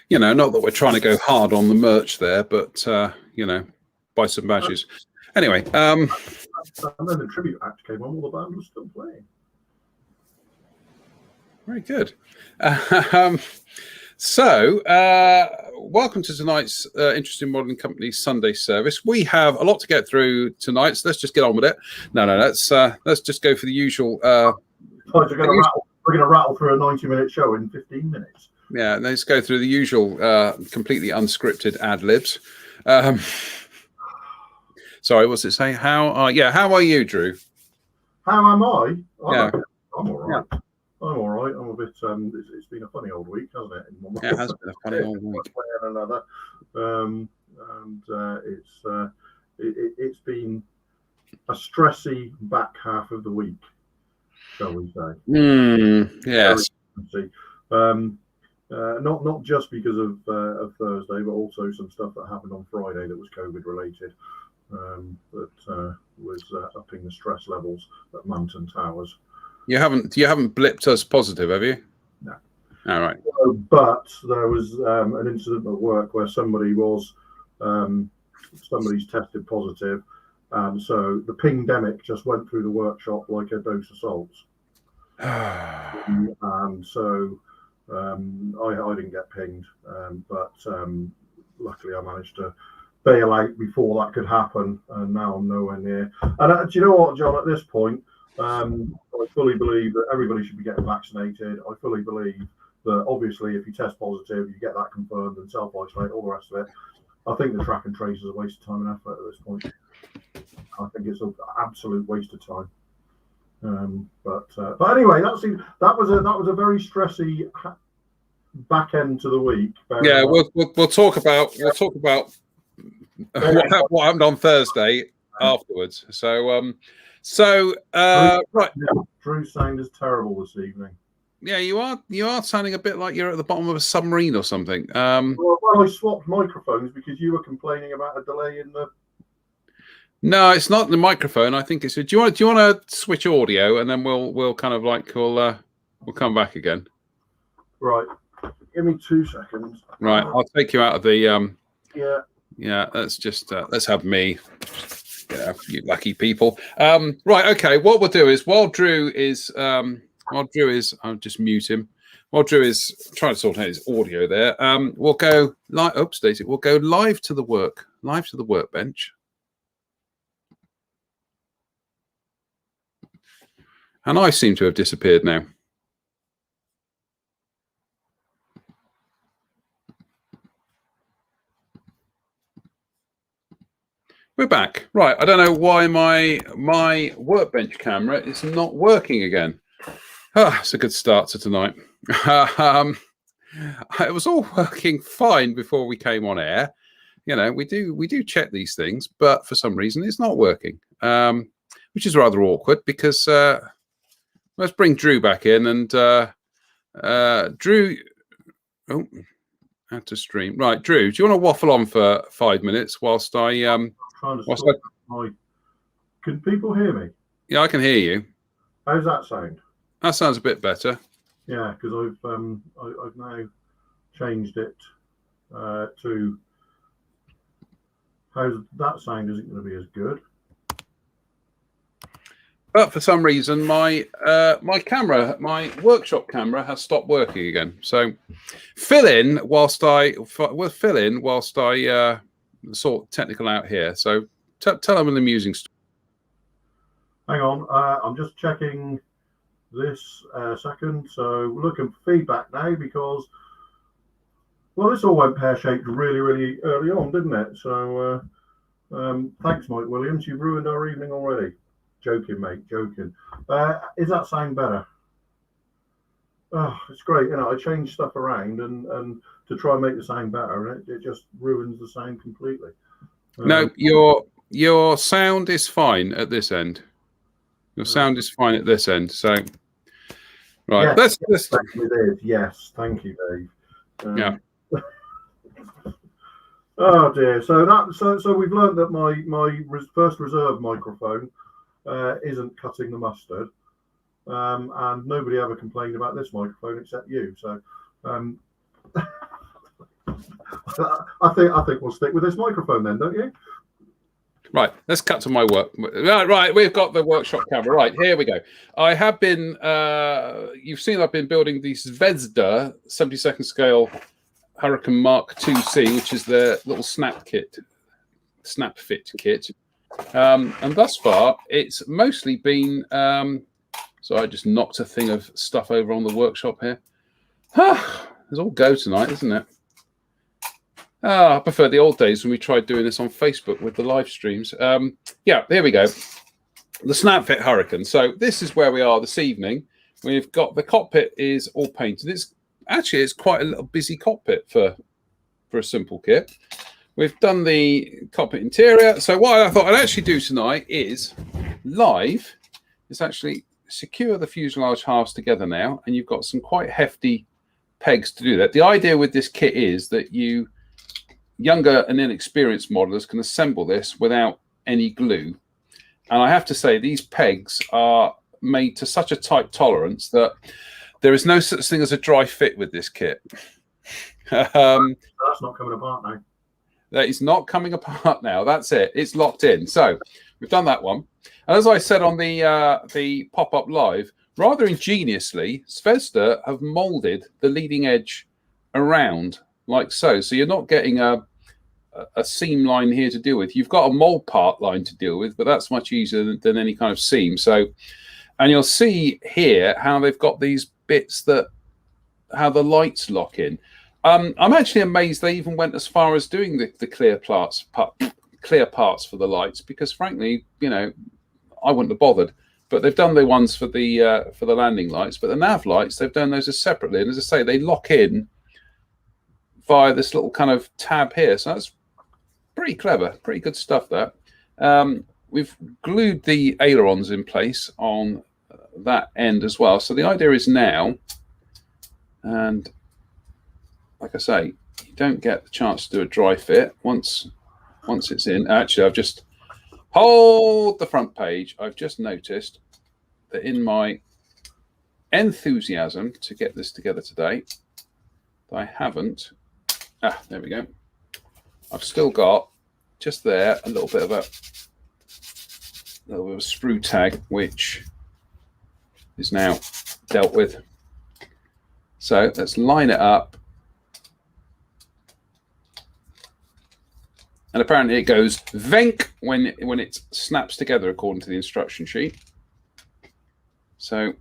You know, not that we're trying to go hard on the merch there, but you know, buy some badges. Anyway, and then the tribute act came on while the band was still playing. Very good. So, welcome to tonight's Interesting Modelling Company Sunday service. We have a lot to get through tonight, so let's just get on with it. No, let's just go for the usual. We're going to rattle through a 90-minute show in 15 minutes. Yeah, let's go through the usual, completely unscripted ad libs. Sorry, what's it say? How are you, Drew? How am I? Yeah. I'm all right. Yeah. I'm all right. I'm a bit. It's been a funny old week, hasn't it? Yeah, it has been a funny old week. Another, it's been a stressy back half of the week, shall we say? Yes. Not just because of Thursday, but also some stuff that happened on Friday that was COVID related. That was upping the stress levels at Mountain Towers. You haven't blipped us positive, have you? No. All right. But there was an incident at work where somebody's tested positive, and so the pingdemic just went through the workshop like a dose of salts. And so I didn't get pinged, but luckily I managed to bail out before that could happen, and now I'm nowhere near. And do you know what, John? At this point, I fully believe that everybody should be getting vaccinated. I fully believe that obviously if you test positive, you get that confirmed and self-isolate, all the rest of it. I think the track and trace is a waste of time and effort at this point. I think it's an absolute waste of time. But anyway, that was a very stressy back end to the week. Yeah, we'll talk about what happened on Thursday afterwards. So right. Drew's sound is terrible this evening. Yeah, you are sounding a bit like you're at the bottom of a submarine or something. Well, I swapped microphones because you were complaining about a delay in the. No, it's not the microphone. I think it's. Do you want to switch audio and then we'll kind of like we'll come back again. Right. Give me 2 seconds. Right, I'll take you out of the. Yeah. Yeah. Let's have me. Yeah, you lucky people. Right. Okay. What we'll do is while Drew is, I'll just mute him. While Drew is trying to sort out his audio there, we'll go live. Oops, Daisy. We'll go live to the workbench. And I seem to have disappeared now. We're back. Right. I don't know why my workbench camera is not working again. It's a good start to tonight. It was all working fine before we came on air. You know, we do check these things, but for some reason it's not working, which is rather awkward because let's bring Drew back in and Drew. Oh, how to stream. Right, Drew, do you want to waffle on for 5 minutes whilst I Can people hear me? Yeah, I can hear you. How's that sound? That sounds a bit better. Yeah, because I've now changed it to how's that sound isn't going to be as good. But for some reason, my workshop camera has stopped working again. So fill in whilst I sort technical out here. So tell them an amusing story. Hang on, I'm just checking this second. So we're looking for feedback now because, well, this all went pear-shaped really, really early on, didn't it? So thanks, Mike Williams. You've ruined our evening already. Joking, mate, joking. Is that sound better? Oh, it's great. You know, I change stuff around and to try and make the sound better, and it just ruins the sound completely. No, your sound is fine at this end. Your sound is fine at this end. So, right, yes, let's. Yes, thank you, Dave. Yeah. Oh dear. So we've learned that my first reserve microphone isn't cutting the mustard, and nobody ever complained about this microphone except you. So I think we'll stick with this microphone then, don't you? Right, let's cut to my work. Right, we've got the workshop camera. Right, here we go. I have been, you've seen I've been building the Zvezda 72nd scale Hurricane Mark IIc, which is the little snap fit kit. And thus far, it's mostly been, so I just knocked a thing of stuff over on the workshop here. It's all go tonight, isn't it? I prefer the old days when we tried doing this on Facebook with the live streams. Yeah, here we go. The Snapfit Hurricane. So this is where we are this evening. We've got the cockpit is all painted. It's quite a little busy cockpit for a simple kit. We've done the cockpit interior. So what I thought I'd actually do tonight is live. Is actually secure the fuselage halves together now, and you've got some quite hefty pegs to do that. The idea with this kit is that younger and inexperienced modelers can assemble this without any glue. And I have to say, these pegs are made to such a tight tolerance that there is no such thing as a dry fit with this kit. That's not coming apart now. That is not coming apart now. That's it. It's locked in. So we've done that one. And as I said on the pop-up live, rather ingeniously, Zvezda have molded the leading edge around like so. So you're not getting a seam line here to deal with. You've got a mold part line to deal with, but that's much easier than any kind of seam. So, and you'll see here how they've got these bits how the lights lock in. I'm actually amazed they even went as far as doing the clear parts for the lights, because frankly, I wouldn't have bothered. But they've done the ones for the landing lights, but the nav lights, they've done those as separately. And as I say, they lock in via this little kind of tab here. So that's pretty clever, pretty good stuff there. We've glued the ailerons in place on that end as well. So the idea is now, and like I say, you don't get the chance to do a dry fit once it's in. Actually, I've just hold the front page. I've just noticed that in my enthusiasm to get this together today, I haven't. There we go. I've still got just there a little bit of a sprue tag, which is now dealt with. So let's line it up. And apparently it goes venk when it snaps together according to the instruction sheet. So,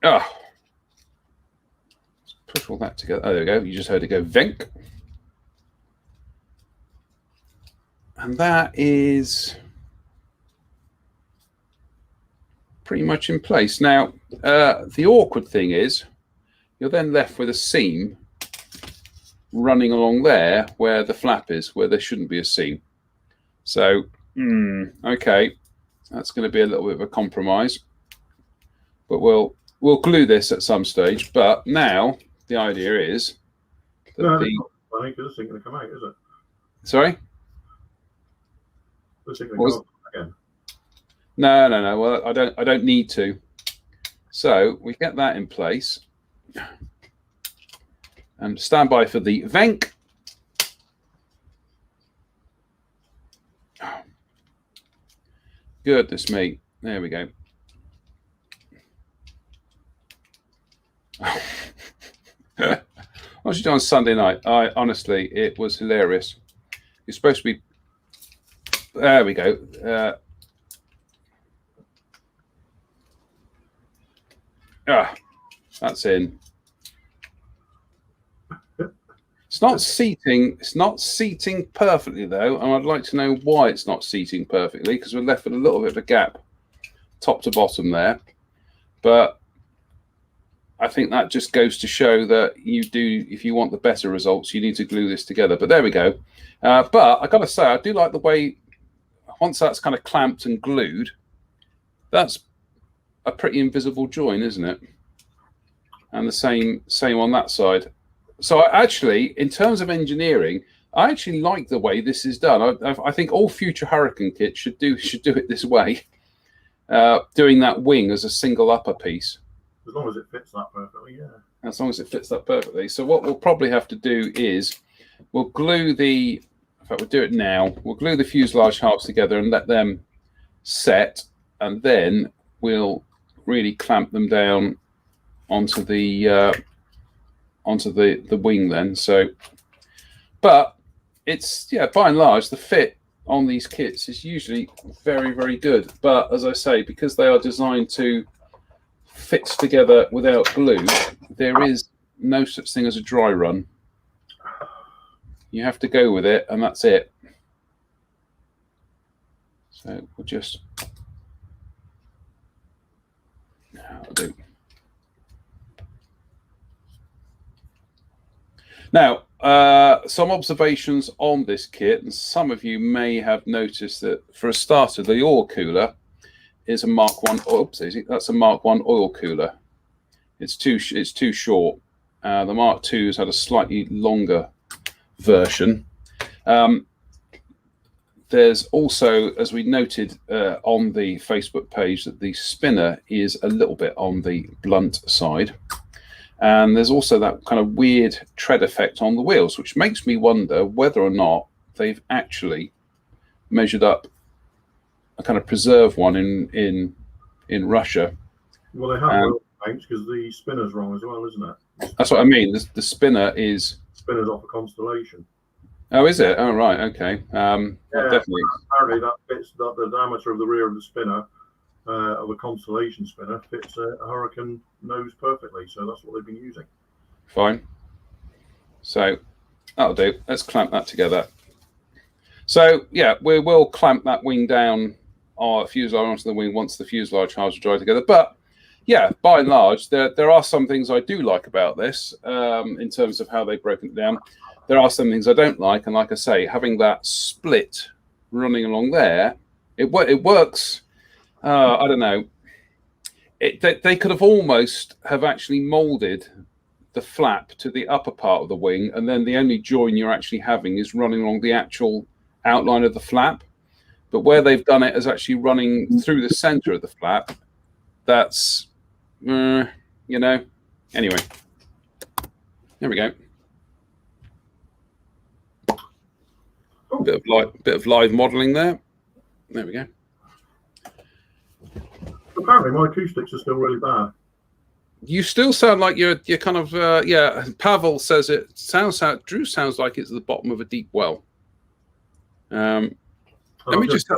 let's push all that together. Oh, there we go. You just heard it go venk. And that is pretty much in place. Now, the awkward thing is you're then left with a seam running along there where the flap is, where there shouldn't be a seam. So, okay, that's going to be a little bit of a compromise. But we'll glue this at some stage. But now the idea is that I think this isn't going to come out, is it? Sorry? This isn't going to go again. No. Well, I don't need to. So we get that in place. And stand by for the venk. Goodness me. There we go. What did you do on Sunday night? Honestly, it was hilarious. You're supposed to be... There we go. That's in. It's not seating. It's not seating perfectly though, and I'd like to know why it's not seating perfectly, because we're left with a little bit of a gap, top to bottom there. But I think that just goes to show that if you want the better results, you need to glue this together. But there we go. But I got to say, I do like the way once that's kind of clamped and glued, that's a pretty invisible join, isn't it? And the same on that side. So actually, in terms of engineering, I actually like the way this is done. I think all future Hurricane kits should do it this way, doing that wing as a single upper piece. As long as it fits that perfectly, yeah. As long as it fits that perfectly. So what we'll probably have to do is we'll glue the, in fact, we'll do it now. We'll glue the fuselage halves together and let them set, and then we'll really clamp them down onto the wing then. So, but it's, yeah, by and large, the fit on these kits is usually very, very good. But as I say, because they are designed to fit together without glue, there is no such thing as a dry run. You have to go with it, and that's it. So we'll just, that'll do. Now, some observations on this kit, and some of you may have noticed that for a starter, the oil cooler is a Mark 1. Oops, that's a Mark 1 oil cooler. It's too short. The Mark 2 has had a slightly longer version. There's also, as we noted on the Facebook page, that the spinner is a little bit on the blunt side. And there's also that kind of weird tread effect on the wheels, which makes me wonder whether or not they've actually measured up a kind of preserve one in Russia. Well, they have paints because the spinner's wrong as well, isn't it? That's what I mean. The spinner is... Spinner's off a Constellation. Oh, is it? Oh, right. Okay. Yeah, definitely. Apparently, that fits the diameter of the rear of the spinner of a Constellation spinner fits a Hurricane nose perfectly. So that's what they've been using. Fine. So that'll do. Let's clamp that together. So yeah, we will clamp that wing down, or fuselage onto the wing once the fuselage halves are dry together. But yeah, by and large, there are some things I do like about this in terms of how they've broken it down. There are some things I don't like, and like I say, having that split running along there, it works. I don't know. They could have almost have actually molded the flap to the upper part of the wing, and then the only join you're actually having is running along the actual outline of the flap. But where they've done it as actually running through the center of the flap, that's you know. Anyway, there we go. Bit of live modeling there. There we go. Apparently, my acoustics are still really bad. You still sound like you're kind of yeah. Pavel says it sounds how Drew sounds like it's at the bottom of a deep well. Let me just set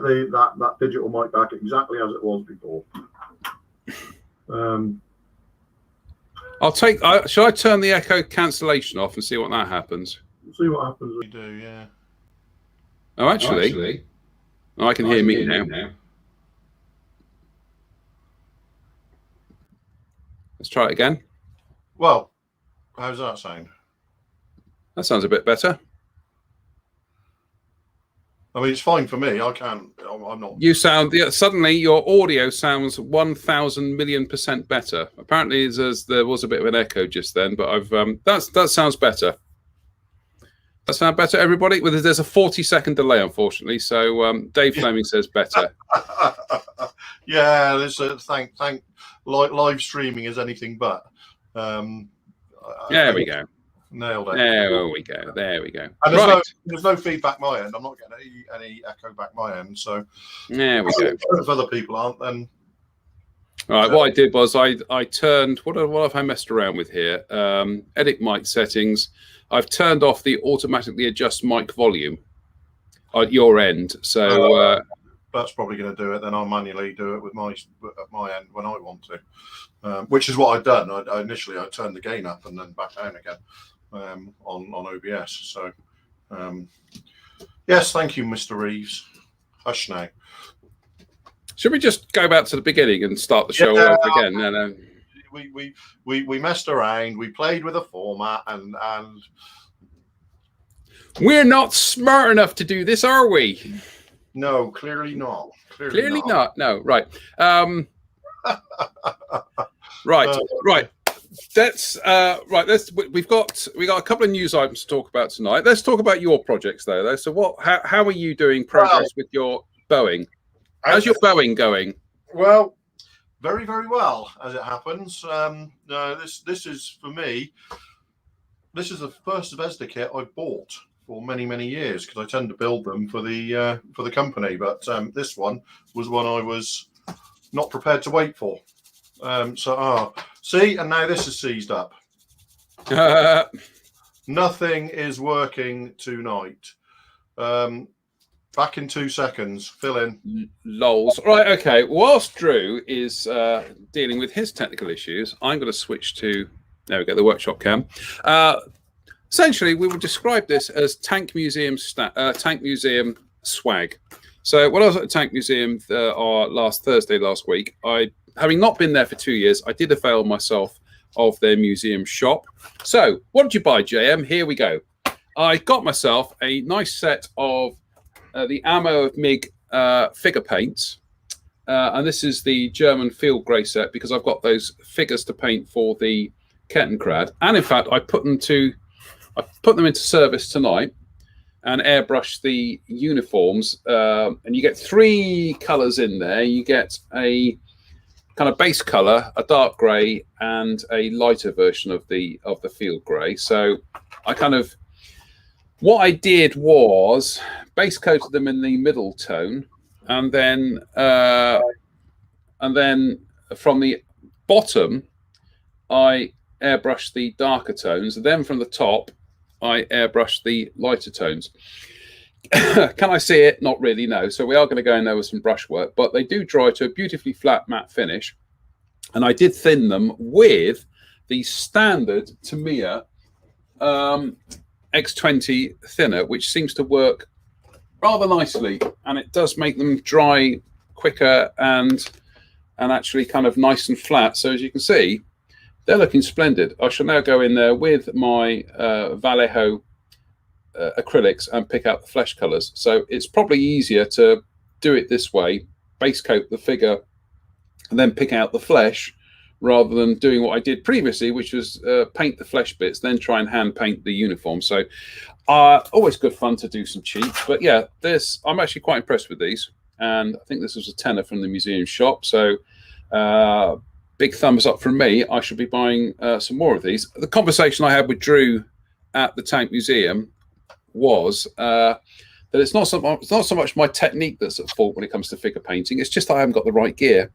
that digital mic back exactly as it was before. I'll take. Shall I turn the echo cancellation off and see what that happens? See what happens. We do, yeah. Oh, actually, I can hear me now. Let's try it again. Well, how's that sound? That sounds a bit better. I mean, it's fine for me. I can't. I'm not. You sound suddenly your audio sounds 1,000 million% better. Apparently, there was a bit of an echo just then, but I've that sounds better. That sound better, everybody? Well, there's a 40-second delay, unfortunately. So Dave Fleming says better. Yeah, there's a thank live streaming is anything but. There we go. Nailed it. There we go. There we go. And there's no feedback my end. I'm not getting any echo back my end. So there we go. If other people aren't, then. All right. What I did was I turned. What have I messed around with here? Edit mic settings. I've turned off the automatically adjust mic volume at your end. So that's probably going to do it. Then I'll manually do it at my end when I want to, which is what I've done. Initially I turned the gain up and then back down again on OBS. So yes, thank you, Mr. Reeves. Hush now. Should we just go back to the beginning and start the show over again? No. We messed around. We played with a format, and we're not smart enough to do this, are we? No, clearly not. Clearly not. No, right. Right. That's right. We've got a couple of news items to talk about tonight. Let's talk about your projects, though. So, how are you doing progress with your Boeing? How's your Boeing going? Well, very, very well, as it happens. This is for me. This is the first Zvezda kit I've bought for many, many years because I tend to build them for the company. But this one was one I was not prepared to wait for. See, and now this is seized up. Nothing is working tonight. Back in 2 seconds. Fill in. Lols. Right, okay. Whilst Drew is dealing with his technical issues, I'm going to switch to, there we go, the workshop cam. Essentially, we would describe this as Tank Museum swag. So when I was at the Tank Museum last Thursday last week, having not been there for 2 years, I did avail myself of their museum shop. So what did you buy, JM? Here we go. I got myself a nice set of the Ammo of MiG figure paints. And this is the German field grey set because I've got those figures to paint for the Kettenkrad. And in fact, I put them into service tonight and airbrush the uniforms. And you get 3 colours in there. You get a kind of base colour, a dark grey, and a lighter version of the field grey. So what I did was base coated them in the middle tone, and then from the bottom I airbrushed the darker tones. Then from the top I airbrushed the lighter tones. Can I see it? Not really, no. So we are going to go in there with some brush work, but they do dry to a beautifully flat matte finish. And I did thin them with the standard Tamiya X20 thinner, which seems to work rather nicely, and it does make them dry quicker and actually kind of nice and flat. So as you can see, they're looking splendid. I shall now go in there with my Vallejo acrylics and pick out the flesh colors. So it's probably easier to do it this way, base coat the figure and then pick out the flesh, rather than doing what I did previously, which was paint the flesh bits, then try and hand paint the uniform. So always good fun to do some cheats. But yeah, I'm actually quite impressed with these. And I think this was a tenner from the museum shop. So big thumbs up from me. I should be buying some more of these. The conversation I had with Drew at the Tank Museum was that it's not so much my technique that's at fault when it comes to figure painting. It's just I haven't got the right gear.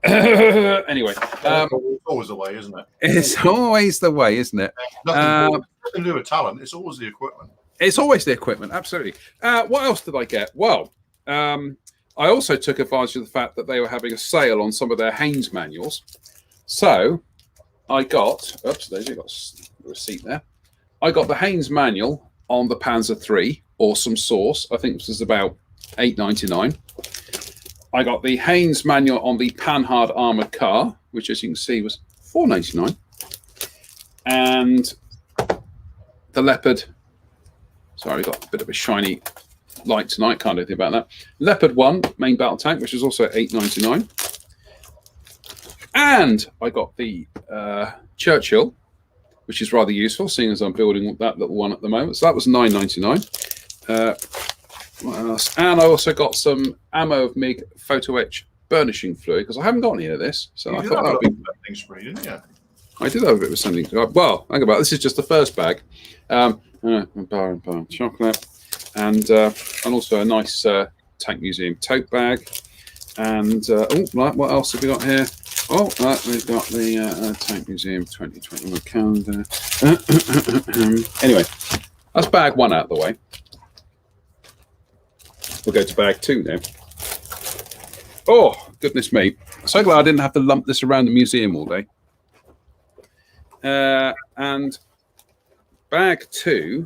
Anyway, it's always the way, isn't it? It's always the way, isn't it? Nothing to do with talent. It's always the equipment. It's always the equipment, absolutely. What else did I get? Well, I also took advantage of the fact that they were having a sale on some of their Haynes manuals. So I got, there's you got a receipt there. I got the Haynes manual on the Panzer III, awesome source. I think this is about $8.99. I got the Haynes manual on the Panhard armored car, which, as you can see, was $4.99, and the Leopard. Sorry, got a bit of a shiny light tonight. Can't do anything about that. Leopard 1 main battle tank, which is also $8.99, and I got the Churchill, which is rather useful, seeing as I'm building that little one at the moment. So that was $9.99. What else? And I also got some Ammo of MiG photo etch burnishing fluid, because I haven't got any of this. So I thought that would be spree, didn't you? I did have a bit of sending. Well, think about it. This is just the first bag. Bar and chocolate, and also a nice Tank Museum tote bag. And what else have we got here? Oh, we've got the Tank Museum 2021 calendar. Anyway, that's bag 1 out of the way. We'll go to bag 2 now. Oh, goodness me. So glad I didn't have to lump this around the museum all day. And bag 2,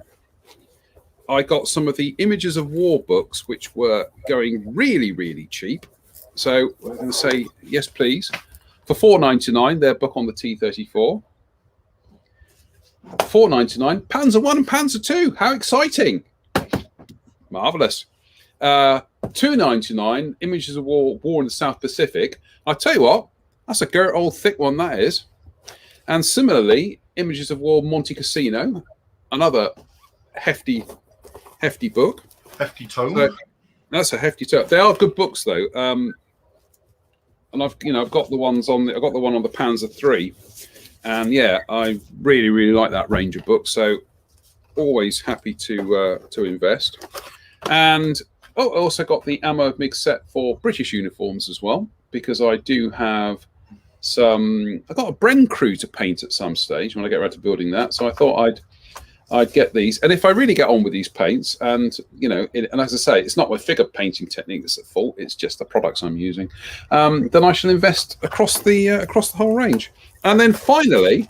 I got some of the Images of War books, which were going really, really cheap. So I'm going to say, yes, please. For $4.99, their book on the T-34. $4.99, Panzer I and Panzer II. How exciting! Marvelous. $2.99, Images of War in the South Pacific. I'll tell you what, that's a good old thick one, that is. And similarly, Images of War Monte Cassino, another hefty book. Hefty tome. So, that's a hefty tome. They are good books, though. and I've got the ones on I've got the one on the Panzer III, and yeah, I really like that range of books. So always happy to invest. And I also got the ammo mix set for British uniforms as well, because I do have some. I got a Bren crew to paint at some stage when I get around to building that. So I thought I'd get these, and if I really get on with these paints, and and as I say, it's not my figure painting technique that's at fault; it's just the products I'm using. Then I shall invest across the whole range, and then finally,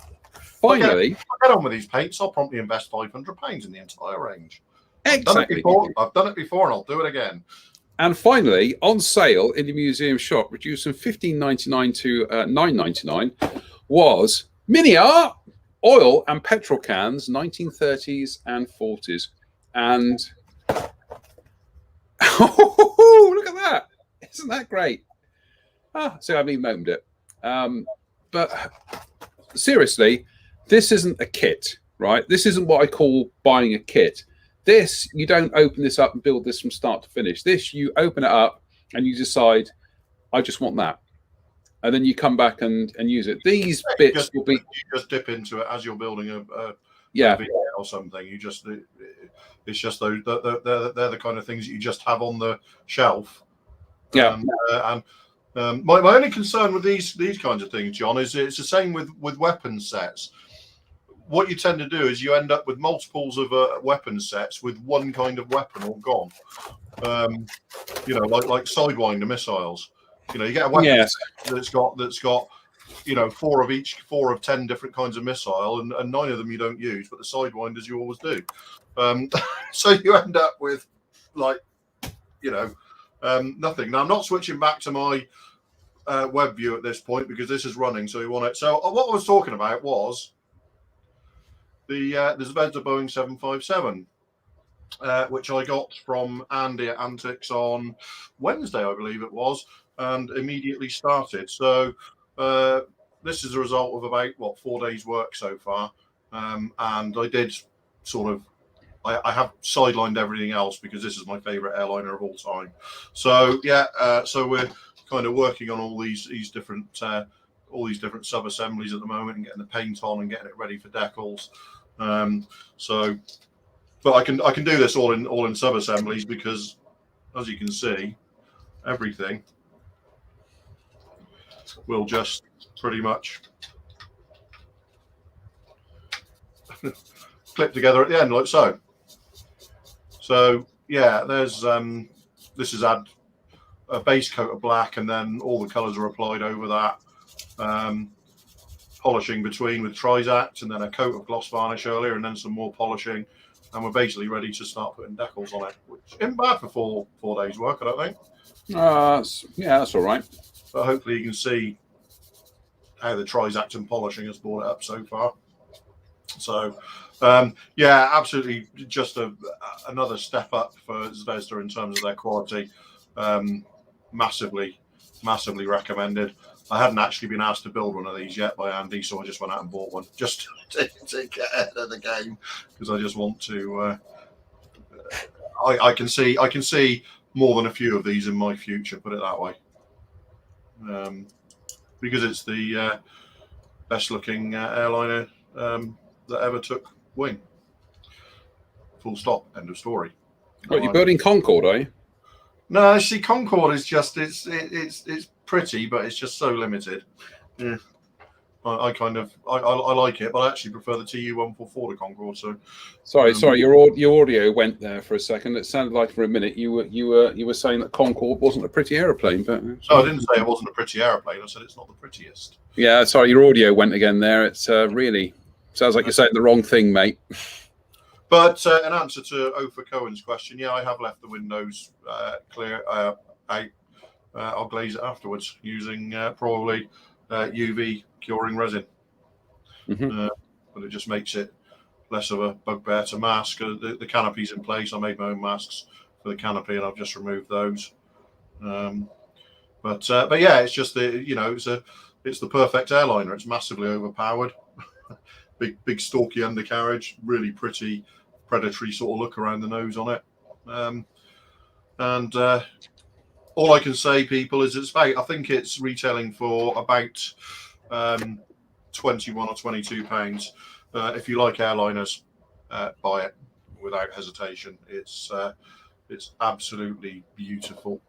If I get on with these paints, I'll promptly invest £500 in the entire range. exactly. I've done it before, and I'll do it again. And finally, on sale in the museum shop, reduced from $15.99 to $9.99, was MiniArt oil and petrol cans, 1930s and 40s. And oh, look at that! Isn't that great? So I haven't even opened it. But seriously, this isn't a kit, right? This isn't what I call buying a kit. This, you don't open this up and build this from start to finish. This, you open it up and you decide, I just want that. And then you come back and use it. These bits will be... You just dip into it as you're building a video or something. It's just those, they're the kind of things that you just have on the shelf. Yeah. My only concern with these kinds of things, John, is it's the same with weapon sets. What you tend to do is you end up with multiples of weapon sets with one kind of weapon all gone. Like Sidewinder missiles. You get a weapon set that's got 4 of 10 different kinds of missile, and 9 of them you don't use, but the Sidewinders you always do. So you end up with nothing. Now I'm not switching back to my web view at this point because this is running, so you want it. So what I was talking about was the Zvezda Boeing 757, which I got from Andy at Antics on Wednesday, I believe it was, and immediately started. So this is a result of about 4 days work so far, and I did I have sidelined everything else because this is my favorite airliner of all time. So so we're kind of working on all these different sub assemblies at the moment and getting the paint on and getting it ready for decals. But I can do this all in sub assemblies because, as you can see, everything will just pretty much clip together at the end like so. So yeah, there's this is add a base coat of black, and then all the colours are applied over that. Polishing between with Trizact, and then a coat of gloss varnish earlier, and then some more polishing, and we're basically ready to start putting decals on it, which isn't bad for 4 days work, I don't think. That's all right. But hopefully you can see how the Trizact and polishing has brought it up so far. So absolutely, just another step up for Zvezda in terms of their quality. Massively recommended. I hadn't actually been asked to build one of these yet by Andy, so I just went out and bought one just to get ahead of the game, because I just want to. I can see more than a few of these in my future. Put it that way. Because it's the best looking airliner that ever took wing. Full stop. End of story. What, you're building Concorde, are you? No, see, Concorde is just it's pretty, but it's just so limited. Yeah, I like it, but I actually prefer the TU-144 to Concorde. So sorry, your audio went there for a second. It sounded like for a minute you were saying that Concorde wasn't a pretty aeroplane, but no, I didn't say it wasn't a pretty aeroplane. I said it's not the prettiest. Yeah, sorry, your audio went again there. It's really sounds like you're saying the wrong thing, mate. But in answer to Ofer Cohen's question, yeah, I have left the windows clear out. I'll glaze it afterwards using probably UV curing resin. But it just makes it less of a bugbear to mask. The canopy's in place. I made my own masks for the canopy, and I've just removed those. But yeah, it's just it's the perfect airliner. It's massively overpowered, big stalky undercarriage, really pretty predatory sort of look around the nose on it, and all I can say, people, is I think it's retailing for about 21 or 22 pounds. If you like airliners, buy it without hesitation. It's absolutely beautiful.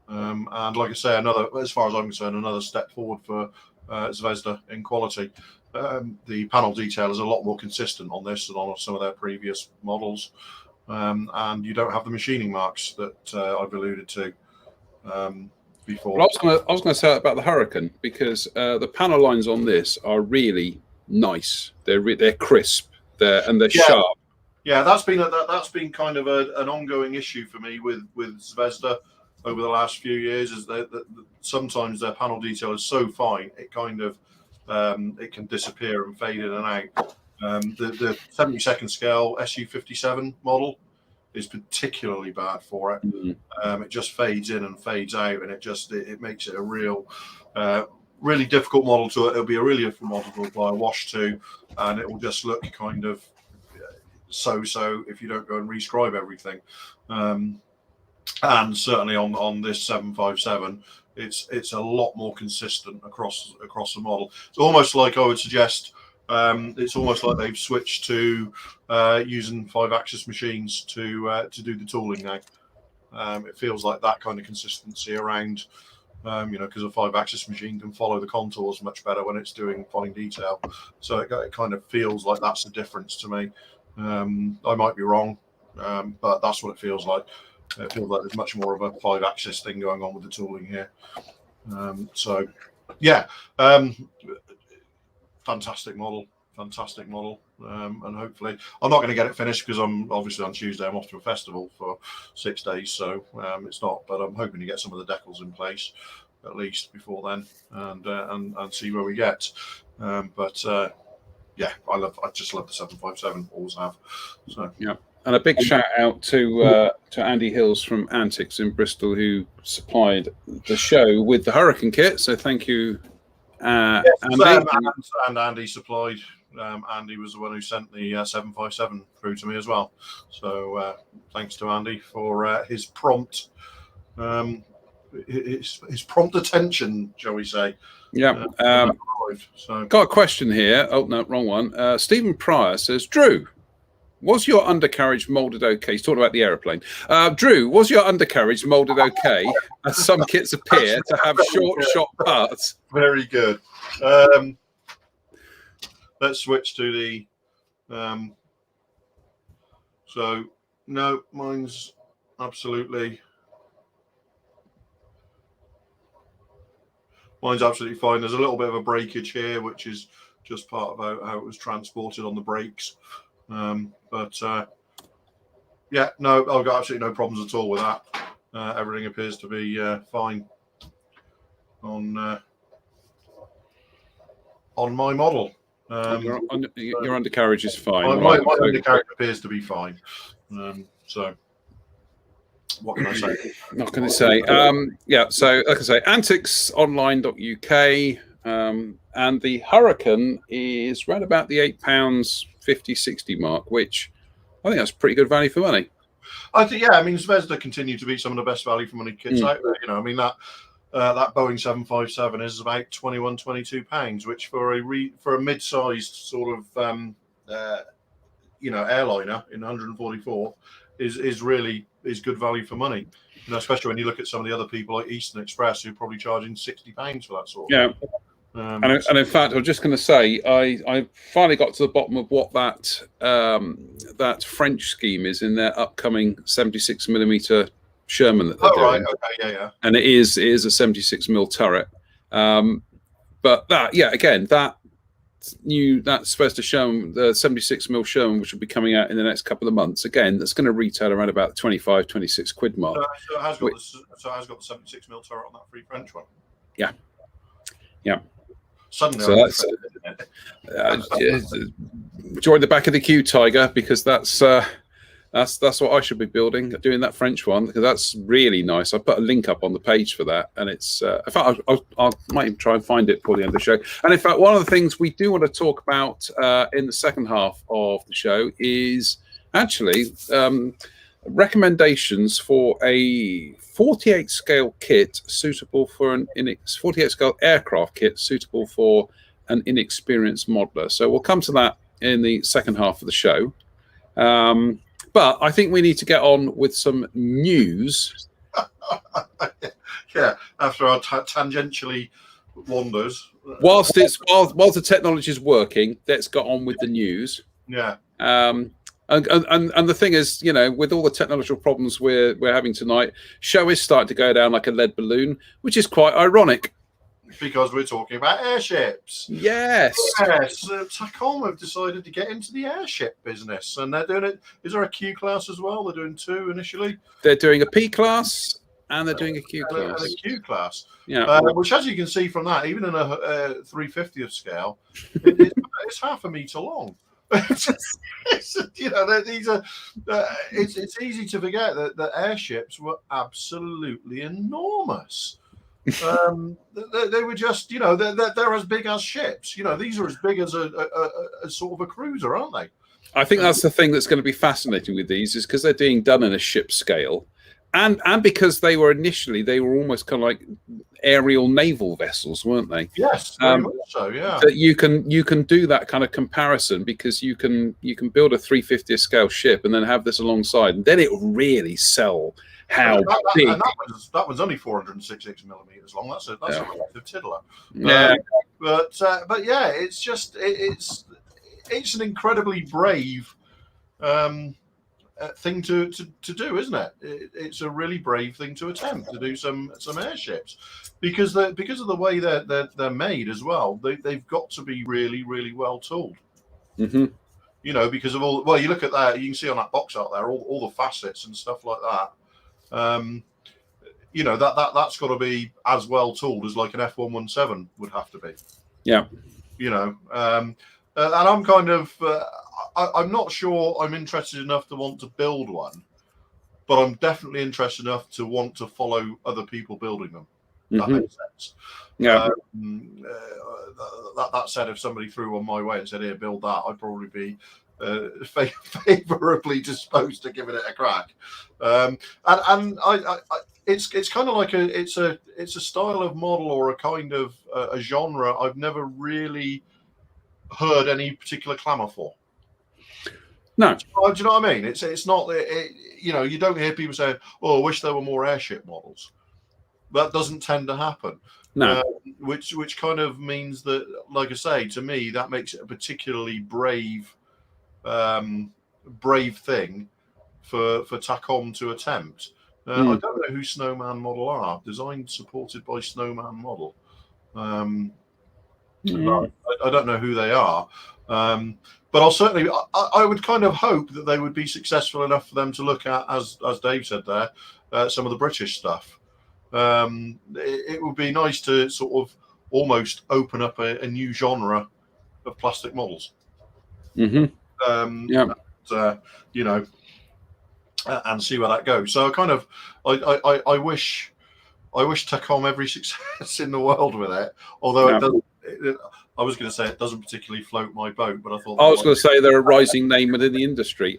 And like I say, as far as I'm concerned, another step forward for Zvezda in quality. The panel detail is a lot more consistent on this than on some of their previous models, and you don't have the machining marks that I've alluded to before. Well, I was going to say about the Hurricane, because the panel lines on this are really nice. They're crisp, they're sharp. Yeah, that's been kind of an ongoing issue for me with Zvezda over the last few years. Is that sometimes their panel detail is so fine it kind of it can disappear and fade in and out. The 72nd scale SU57 model is particularly bad for it. It just fades in and fades out, and it makes it a real really difficult model it'll be a really difficult model to apply a wash to, and it will just look kind of so if you don't go and rescribe everything. And certainly on this 757, it's a lot more consistent across the model. It's almost like I would suggest. It's almost like they've switched to using 5-axis machines to do the tooling now. It feels like that kind of consistency around, because a 5-axis machine can follow the contours much better when it's doing fine detail. So it kind of feels like that's the difference to me. I might be wrong, but that's what it feels like. It feels like there's much more of a 5-axis thing going on with the tooling here. So, yeah. Fantastic model, and hopefully I'm not going to get it finished because I'm obviously on Tuesday I'm off to a festival for 6 days, so it's not. But I'm hoping to get some of the decals in place at least before then, and see where we get. Yeah, I just love the 757, always have. So yeah. And a big shout out to Andy Hills from Antics in Bristol, who supplied the show with the Hurricane kit. So thank you. Andy. And Andy supplied. Andy was the one who sent the 757 through to me as well. So thanks to Andy for his prompt, his prompt attention, shall we say? Yeah. So got a question here. Oh no, wrong one. Stephen Pryor says, Drew, was your undercarriage molded okay? He's talking about the aeroplane. Drew, was your undercarriage molded okay? As some kits appear to have short shot parts. Very good. Let's switch to the. So no, mine's absolutely fine. There's a little bit of a breakage here, which is just part of how it was transported on the brakes. Yeah, no, I've got absolutely no problems at all with that. Everything appears to be fine on my model. Your undercarriage is fine. My undercarriage appears to be fine. So what can I say? Not going to say. Yeah, so like I say, anticsonline.uk, and the Hurricane is right about the £8.50-60 mark, which I think that's pretty good value for money. I think, yeah. I mean, Zvezda continue to be some of the best value for money kits out there. I mean that Boeing 757 is about £21-22, which for a mid-sized sort of airliner in 144 is really good value for money. Especially when you look at some of the other people like Eastern Express who are probably charging £60 for that sort of thing. And in fact, I was just going to say, I finally got to the bottom of what that French scheme is in their upcoming 76mm Sherman that they're doing. Okay, yeah. And it is a 76mm turret. But that's supposed to show the 76mm Sherman, which will be coming out in the next couple of months. Again, that's going to retail around about the 25-26 quid mark. So it has got the 76mm turret on that free French one. Yeah. Suddenly, so that's join the back of the queue, Tiger, because that's what I should be building, doing that French one, because that's really nice. I put a link up on the page for that, and it's in fact I might even try and find it for the end of the show. And in fact, one of the things we do want to talk about in the second half of the show is actually recommendations for a 48 scale kit suitable for 48 scale aircraft kit suitable for an inexperienced modeler. So we'll come to that in the second half of the show. But I think we need to get on with some news. Yeah, after our tangentially wanders. Whilst the technology is working, let's get on with the news. Yeah. And the thing is, you know, with all the technological problems we're having tonight, show is starting to go down like a lead balloon, which is quite ironic. Because we're talking about airships. Yes. Yes. Tacom have decided to get into the airship business, and they're doing it. Is there a Q class as well? They're doing 2 initially. They're doing a P class and they're doing a Q class. And a Q class. Yeah. Which, as you can see from that, even in a 350th scale, it's half a meter long. You know, these are. It's easy to forget that airships were absolutely enormous. They were just, you know, they're as big as ships. You know, these are as big as a sort of a cruiser, aren't they? I think that's the thing that's going to be fascinating with these, is because they're being done in a ship scale, and because they were almost kind of like aerial naval vessels, weren't they? Yes, very much so. Yeah, that you can do that kind of comparison, because you can build a 350 scale ship and then have this alongside, and then it will really sell. How big? And that was only 466 millimeters long. That's a relative tiddler. Yeah. But yeah, it's just it's an incredibly brave thing to do, isn't it? It's a really brave thing to attempt to do some airships, because of the way they're made as well. They've got to be really, really well tooled. Mm-hmm. You know, because of all. Well, you look at that. You can see on that box out there all the facets and stuff like that. You know, that's got to be as well tooled as like an F117 would have to be. Yeah. You know, and I'm kind of I'm not sure I'm interested enough to want to build one, but I'm definitely interested enough to want to follow other people building them. That makes sense. Yeah. That said, if somebody threw one my way and said, "Here, build that," I'd probably be favorably disposed to giving it a crack. And it's kind of like it's a style of model, or a kind of a genre I've never really heard any particular clamour for. No. Do you know what I mean? It's not, you know, you don't hear people saying, "Oh, I wish there were more airship models." That doesn't tend to happen. No. Which kind of means that, like I say, to me, that makes it a particularly brave thing for Tacom to attempt. I don't know who Snowman Model are. Designed, supported by Snowman Model. I don't know who they are. But I'll certainly, I would kind of hope that they would be successful enough for them to look at, as Dave said there, some of the British stuff. It would be nice to sort of almost open up a new genre of plastic models. Mm-hmm. You know, and see where that goes. So I wish Tacom every success in the world with it. Although it doesn't. I was going to say it doesn't particularly float my boat, but I thought I was going to say they're a rising name within the industry.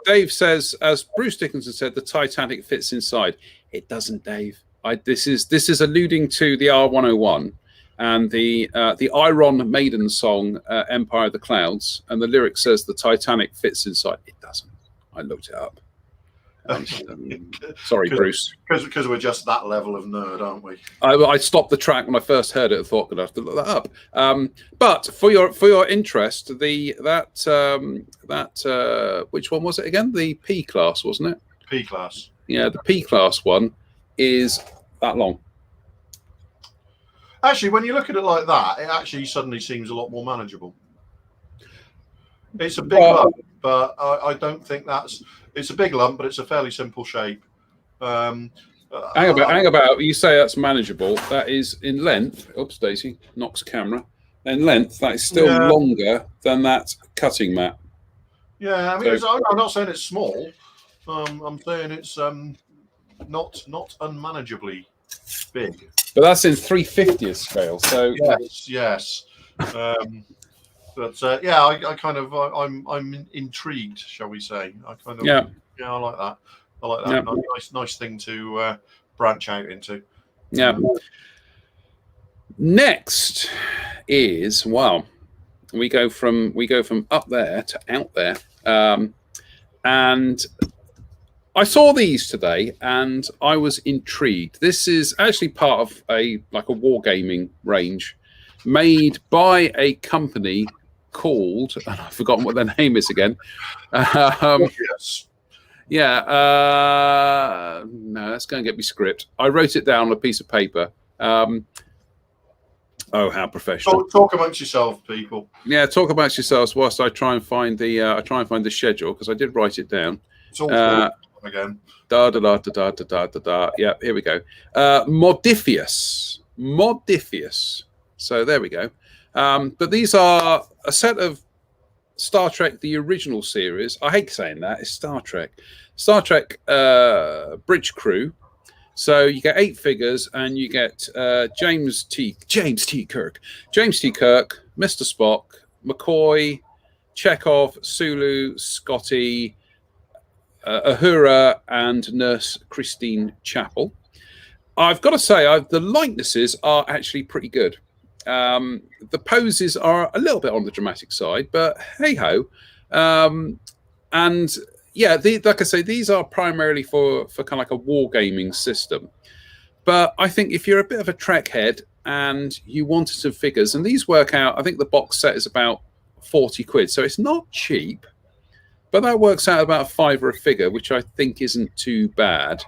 Dave says, as Bruce Dickinson said, the Titanic fits inside. It doesn't, Dave. This is alluding to the R101 and the Iron Maiden song "Empire of the Clouds," and the lyric says the Titanic fits inside. It doesn't. I looked it up. Sorry, Bruce. Because we're just that level of nerd, aren't we? I stopped the track when I first heard it and thought, "I'd have to look that up." But for your interest, which one was it again? The P class, wasn't it? P class. Yeah, the P class one is that long. Actually, when you look at it like that, it actually suddenly seems a lot more manageable. It's a big lump, but I don't think it's a big lump, but it's a fairly simple shape. Hang about. You say that's manageable. That is in length. Oops, Daisy knocks camera. In length, that is still longer than that cutting mat. Yeah, I mean, I'm not saying it's small. I'm saying it's not unmanageably big. But that's in 350th scale. So yes. I'm intrigued, shall we say? Yeah, I like that. I like that. Yeah. Nice thing to branch out into. Yeah. Next is we go from up there to out there, and I saw these today and I was intrigued. This is actually part of a wargaming range made by a company called, and I've forgotten what their name is again. Yes. Yeah, no, that's going to get me script. I wrote it down on a piece of paper. Oh, how professional! Talk amongst yourselves, people. Yeah, talk about yourselves whilst I try and find the schedule, because I did write it down. It's all again. Da da da da da da da da. Yeah, here we go. Modifius. So there we go. But these are a set of Star Trek, the original series. I hate saying that. It's Star Trek. Star Trek Bridge Crew. So you get 8 figures, and you get James T. Kirk, Mr. Spock, McCoy, Chekhov, Sulu, Scotty, Uhura, and Nurse Christine Chapel. I've got to say, the likenesses are actually pretty good. The poses are a little bit on the dramatic side, but hey ho. And yeah, like I say, these are primarily for kind of like a wargaming system. But I think if you're a bit of a Trek head and you wanted some figures, and these work out, I think the box set is about 40 quid, so it's not cheap. But that works out about £5 a figure, which I think isn't too bad.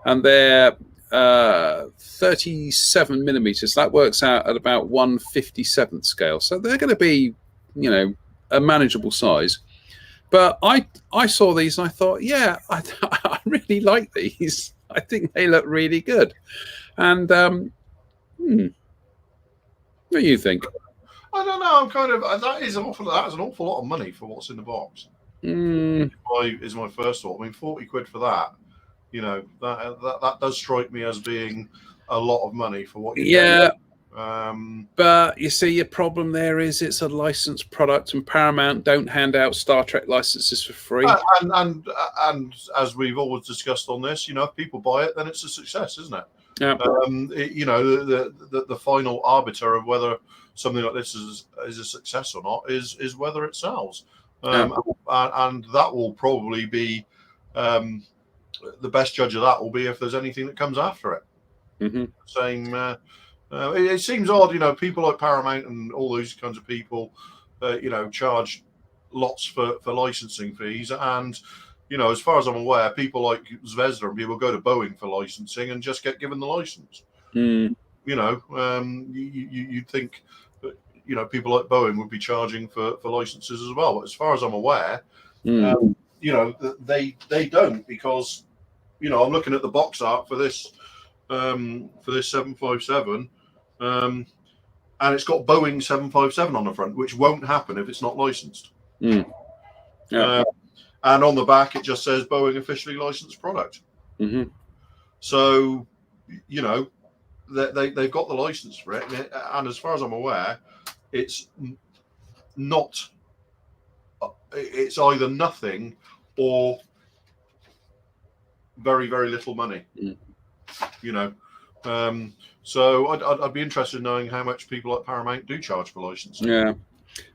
And they're 37 millimeters. That works out at about 1/57th scale. So they're going to be, a manageable size. But I saw these and I thought, yeah, I really like these. I think they look really good. And what do you think? I don't know. I'm kind of that is an awful lot of money for what's in the box. Is my first thought. I mean, 40 quid for that. That does strike me as being a lot of money for what you get. But you see, your problem there is it's a licensed product, and Paramount don't hand out Star Trek licenses for free. And as we've always discussed on this, if people buy it, then it's a success, isn't it? Yeah. The final arbiter of whether something like this is a success or not is whether it sells. And that will probably be the best judge of that will be if there's anything that comes after it. Mm-hmm. Same. It seems odd, people like Paramount and all those kinds of people, charge lots for licensing fees. And, as far as I'm aware, people like Zvezda and people go to Boeing for licensing and just get given the license. Mm. You'd think that, people like Boeing would be charging for licenses as well. But as far as I'm aware, they don't, because, I'm looking at the box art for this 757. And it's got Boeing 757 on the front, which won't happen if it's not licensed. Mm. Yeah. And on the back, it just says Boeing officially licensed product. Mm-hmm. So, they've got the license for it. And as far as I'm aware, it's not. It's either nothing or very, very little money. Mm. So I'd be interested in knowing how much people like Paramount do charge for licensing. Yeah,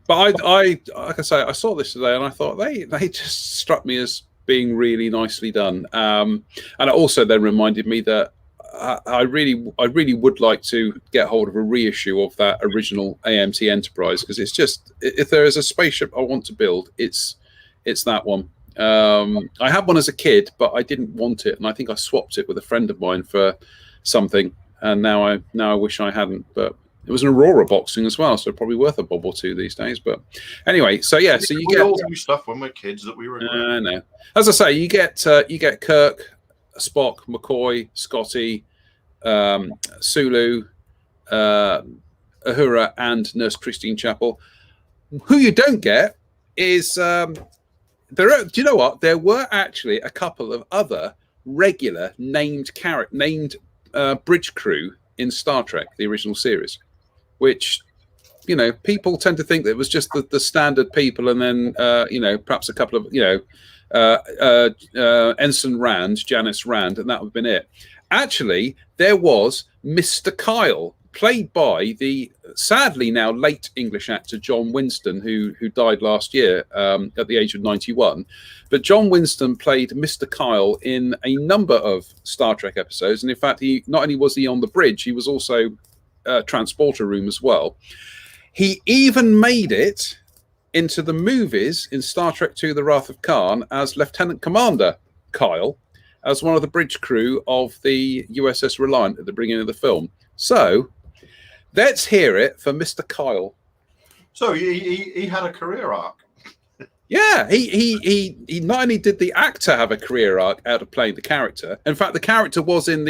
but I like I say, I saw this today and I thought they just struck me as being really nicely done. And it also then reminded me that I really would like to get hold of a reissue of that original AMT Enterprise, because it's just, if there is a spaceship I want to build, it's that one. I had one as a kid, but I didn't want it, and I think I swapped it with a friend of mine for something, and now I wish I hadn't. But it was an Aurora boxing as well, so probably worth a bob or two these days. But anyway, so yeah, so you get all new stuff when we're kids that we were. I know. As I say, you get Kirk, Spock, McCoy, Scotty, Sulu, Uhura, and Nurse Christine Chapel. Who you don't get is do you know what? There were actually a couple of other regular named bridge crew in Star Trek, the original series, which, people tend to think that it was just the standard people, and then perhaps a couple of Ensign Rand, Janice Rand, and that would have been it. Actually, there was Mr. Kyle, played by the sadly now late English actor John Winston, who died last year at the age of 91. But John Winston played Mr. Kyle in a number of Star Trek episodes, and in fact, he not only was he on the bridge, he was also transporter room as well. He even made it into the movies in Star Trek II: The Wrath of Khan as Lieutenant Commander Kyle, as one of the bridge crew of the USS Reliant at the beginning of the film. So let's hear it for Mr. Kyle. So he had a career arc. Yeah, he not only did the actor have a career arc out of playing the character. In fact, the character was in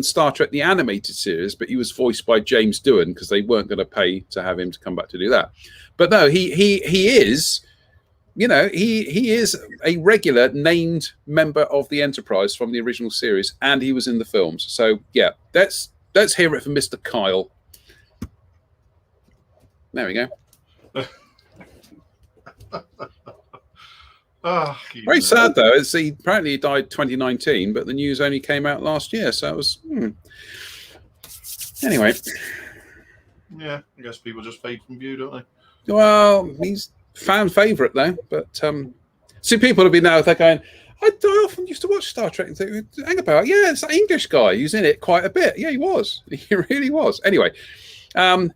Star Trek the animated series, but he was voiced by James Doohan because they weren't going to pay to have him to come back to do that. But no, he is, he is a regular named member of the Enterprise from the original series, and he was in the films. So yeah, let's hear it from Mr. Kyle. There we go. Very sad though. Apparently he died 2019, but the news only came out last year, so it was. Anyway. Yeah, I guess people just fade from view, don't they? Well, he's fan favourite though. But see, people have been now. They're going. I often used to watch Star Trek and think, hang about. Yeah, it's that English guy who's in it quite a bit. Yeah, he was. He really was. Anyway,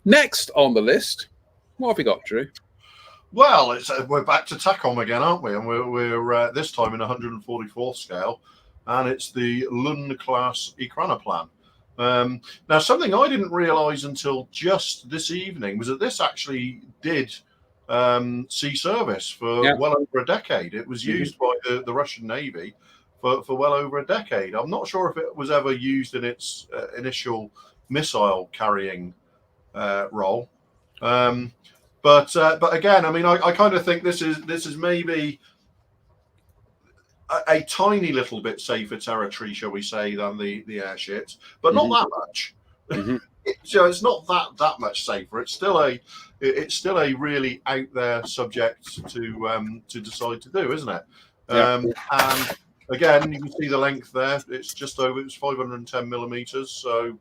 next on the list, what have we got, Drew? Well, we're back to TACOM again, aren't we? And we're this time in 144th scale, and it's the Lund class Ekranoplan. Now, something I didn't realise until just this evening was that this actually did see service for well over a decade. It was used by the Russian Navy for well over a decade. I'm not sure if it was ever used in its initial missile carrying role. But again, I mean, I kind of think this is maybe a tiny little bit safer territory, shall we say, than the airships, but not that much. It's not that much safer. It's still a really out there subject to decide to do, isn't it? And again, you can see the length there. It's 510 millimeters, so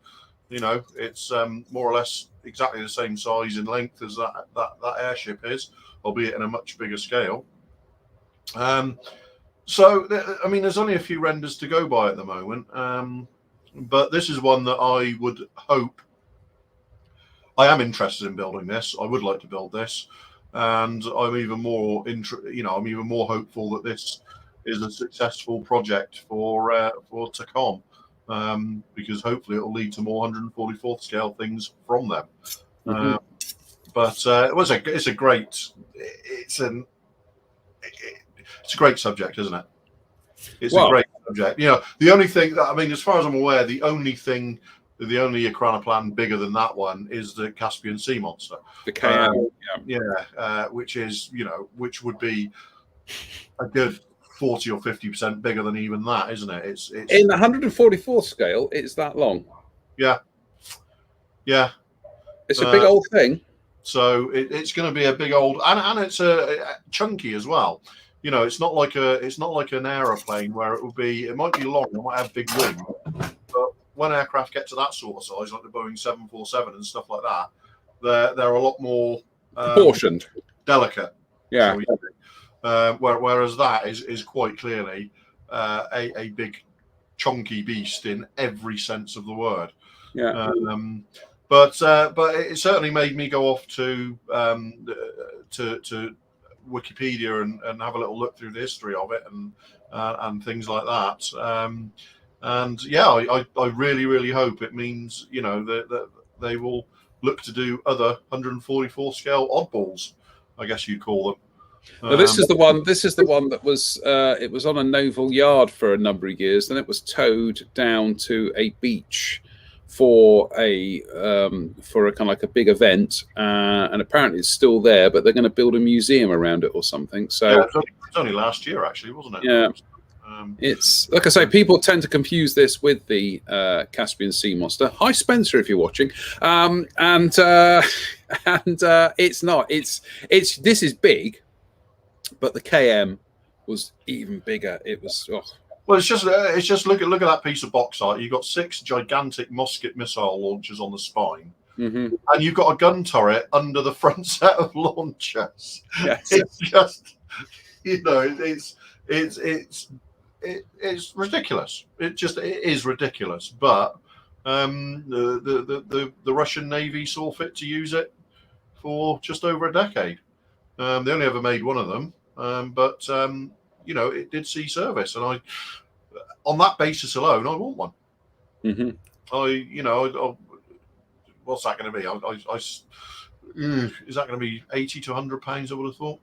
it's more or less exactly the same size in length as that airship is, albeit in a much bigger scale. So, I mean, there's only a few renders to go by at the moment, but this is one that I would hope. I am interested in building this. I would like to build this, and I'm even more hopeful that this is a successful project for TACOM. Because hopefully it will lead to more 144th scale things from them. But it's a great subject, isn't it? It's a great subject. The only thing that, I mean, as far as I'm aware, the only Ekranoplan bigger than that one is the Caspian Sea Monster. The KM, which would be a good 40 or 50% bigger than even that, isn't it? It's in the 144th scale. It's that long. Yeah. It's a big old thing. So it's going to be a big old, and it's chunky as well. It's not like an aeroplane where it might be long, it might have big wings, but when aircraft get to that sort of size, like the Boeing 747 and stuff like that, they're a lot more proportioned, delicate. Yeah. Whereas that is quite clearly a big chunky beast in every sense of the word. Yeah. But it certainly made me go off to Wikipedia and have a little look through the history of it and things like that. And yeah, I really, really hope it means that they will look to do other 144 scale oddballs, I guess you'd call them. Now, this is the one. This is the one that was. It was on a naval yard for a number of years. Then it was towed down to a beach for a kind of like a big event, and apparently it's still there. But they're going to build a museum around it or something. So yeah, it was only last year, actually, wasn't it? Yeah. It's like I say, people tend to confuse this with the Caspian Sea Monster. Hi, Spencer, if you're watching. And it's not. It's this is big. But the KM was even bigger. It was Well, it's just look at that piece of bauxite. You've got 6 gigantic musket missile launchers on the spine, and you've got a gun turret under the front set of launchers. Yes. It's just, it's ridiculous. It is ridiculous. But the Russian Navy saw fit to use it for just over a decade. They only ever made one of them, but it did see service, and on that basis alone, I want one. What's that going to be? Is that going to be £80 to £100? I would have thought.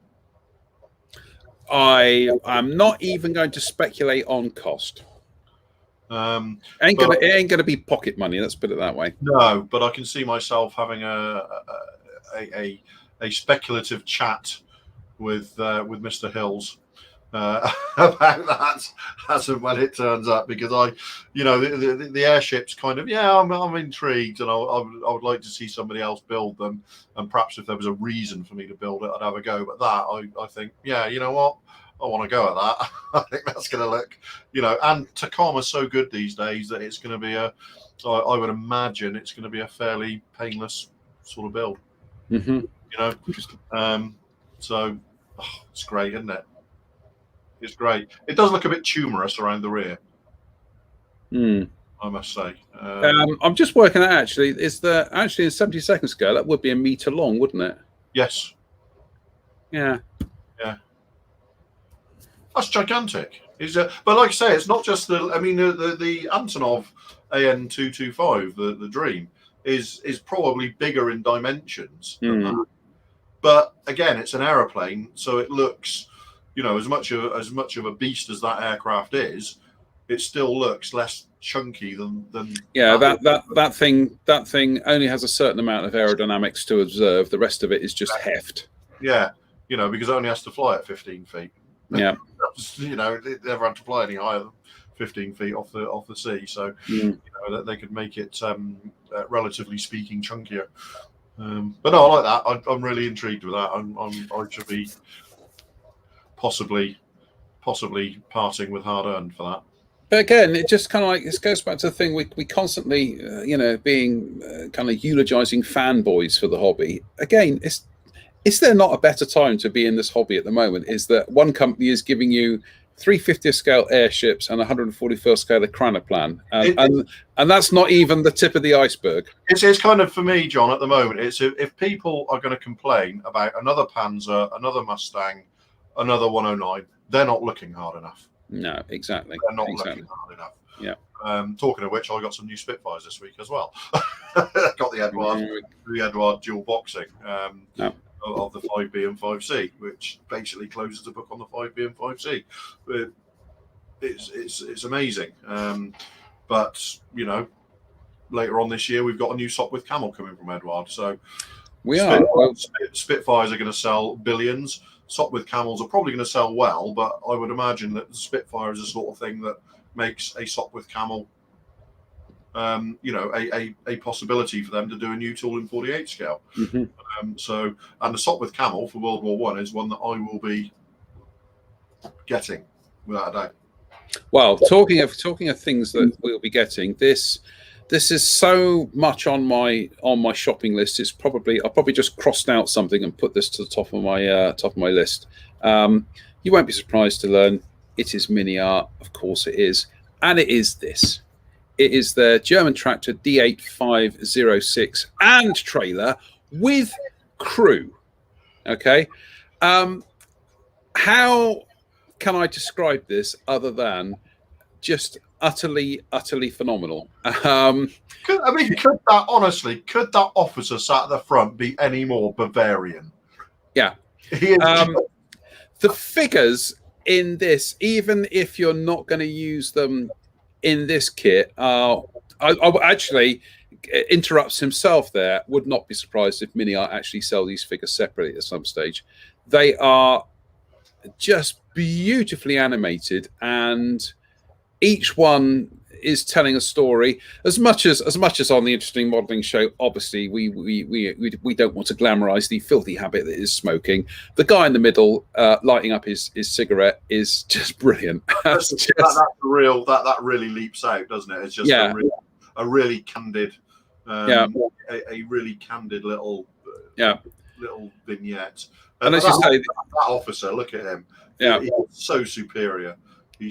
I am not even going to speculate on cost. It ain't gonna be pocket money. Let's put it that way. No, but I can see myself having a speculative chat with Mr. Hills about that as and when it turns up, because the airships kind of I'm intrigued, and I would like to see somebody else build them, and perhaps if there was a reason for me to build it, I'd have a go. But that I think, you know what, I want to go at that. I think that's going to look, and Tacama's so good these days that it's going to be I would imagine it's going to be a fairly painless sort of build. So it's great, isn't it? It's great. It does look a bit tumorous around the rear, I must say. I'm just working out, actually, in 72nd scale, that would be 1 meter long, wouldn't it? Yes. Yeah. That's gigantic. But like I say, it's not just the Antonov AN225, the Dream, is probably bigger in dimensions than that. But again, it's an aeroplane, so it looks, as much of a beast as that aircraft is, it still looks less chunky than. That thing only has a certain amount of aerodynamics to observe. The rest of it is just heft. Yeah, because it only has to fly at 15 feet. Yeah. It never had to fly any higher than 15 feet off the sea, so that they could make it relatively speaking chunkier. But no, I like that. I'm really intrigued with that. I should be possibly parting with hard earned for that. But again, it just kind of it goes back to the thing we constantly being kind of eulogizing fanboys for the hobby. Again, is there not a better time to be in this hobby at the moment? Is that one company is giving you 350th scale airships and 141st scale Ekranoplan, and that's not even the tip of the iceberg. It's kind of, for me, John, at the moment, it's if people are going to complain about another Panzer, another Mustang, another 109, they're not looking hard enough. No, exactly. They're not looking hard enough. Yeah. Talking of which, I got some new Spitfires this week as well. Got the Edward dual boxing. Of the 5B and 5C, which basically closes the book on the 5B and 5C. It's amazing. But later on this year, we've got a new Sopwith Camel coming from Edward. So Spitfires are going to sell billions. Sopwith Camels are probably going to sell well, but I would imagine that the Spitfire is the sort of thing that makes a Sopwith Camel a possibility for them to do a new tool in 48 scale. And the Sopwith Camel for World War I is one that I will be getting without a doubt. Well, talking of things that we'll be getting, this is so much on my shopping list. I'll probably just crossed out something and put this to the top of my list. You won't be surprised to learn it is MiniArt. Of course it is, and it is this. It is the German tractor D8506 and trailer with crew. Okay. How can I describe this other than just utterly phenomenal? Could that officer sat at the front be any more Bavarian? Yeah. The figures in this, even if you're not going to use them in this kit, I actually interrupts himself there. Would not be surprised if MiniArt actually sell these figures separately at some stage. They are just beautifully animated, and each one is telling a story as much as on the Interesting Modeling show. Obviously, we don't want to glamorize the filthy habit that is smoking. The guy in the middle lighting up his cigarette is just brilliant. That's real. That really leaps out, doesn't it? It's just a really candid, a really candid little vignette. And as you say, that officer, look at him. Yeah, he's so superior.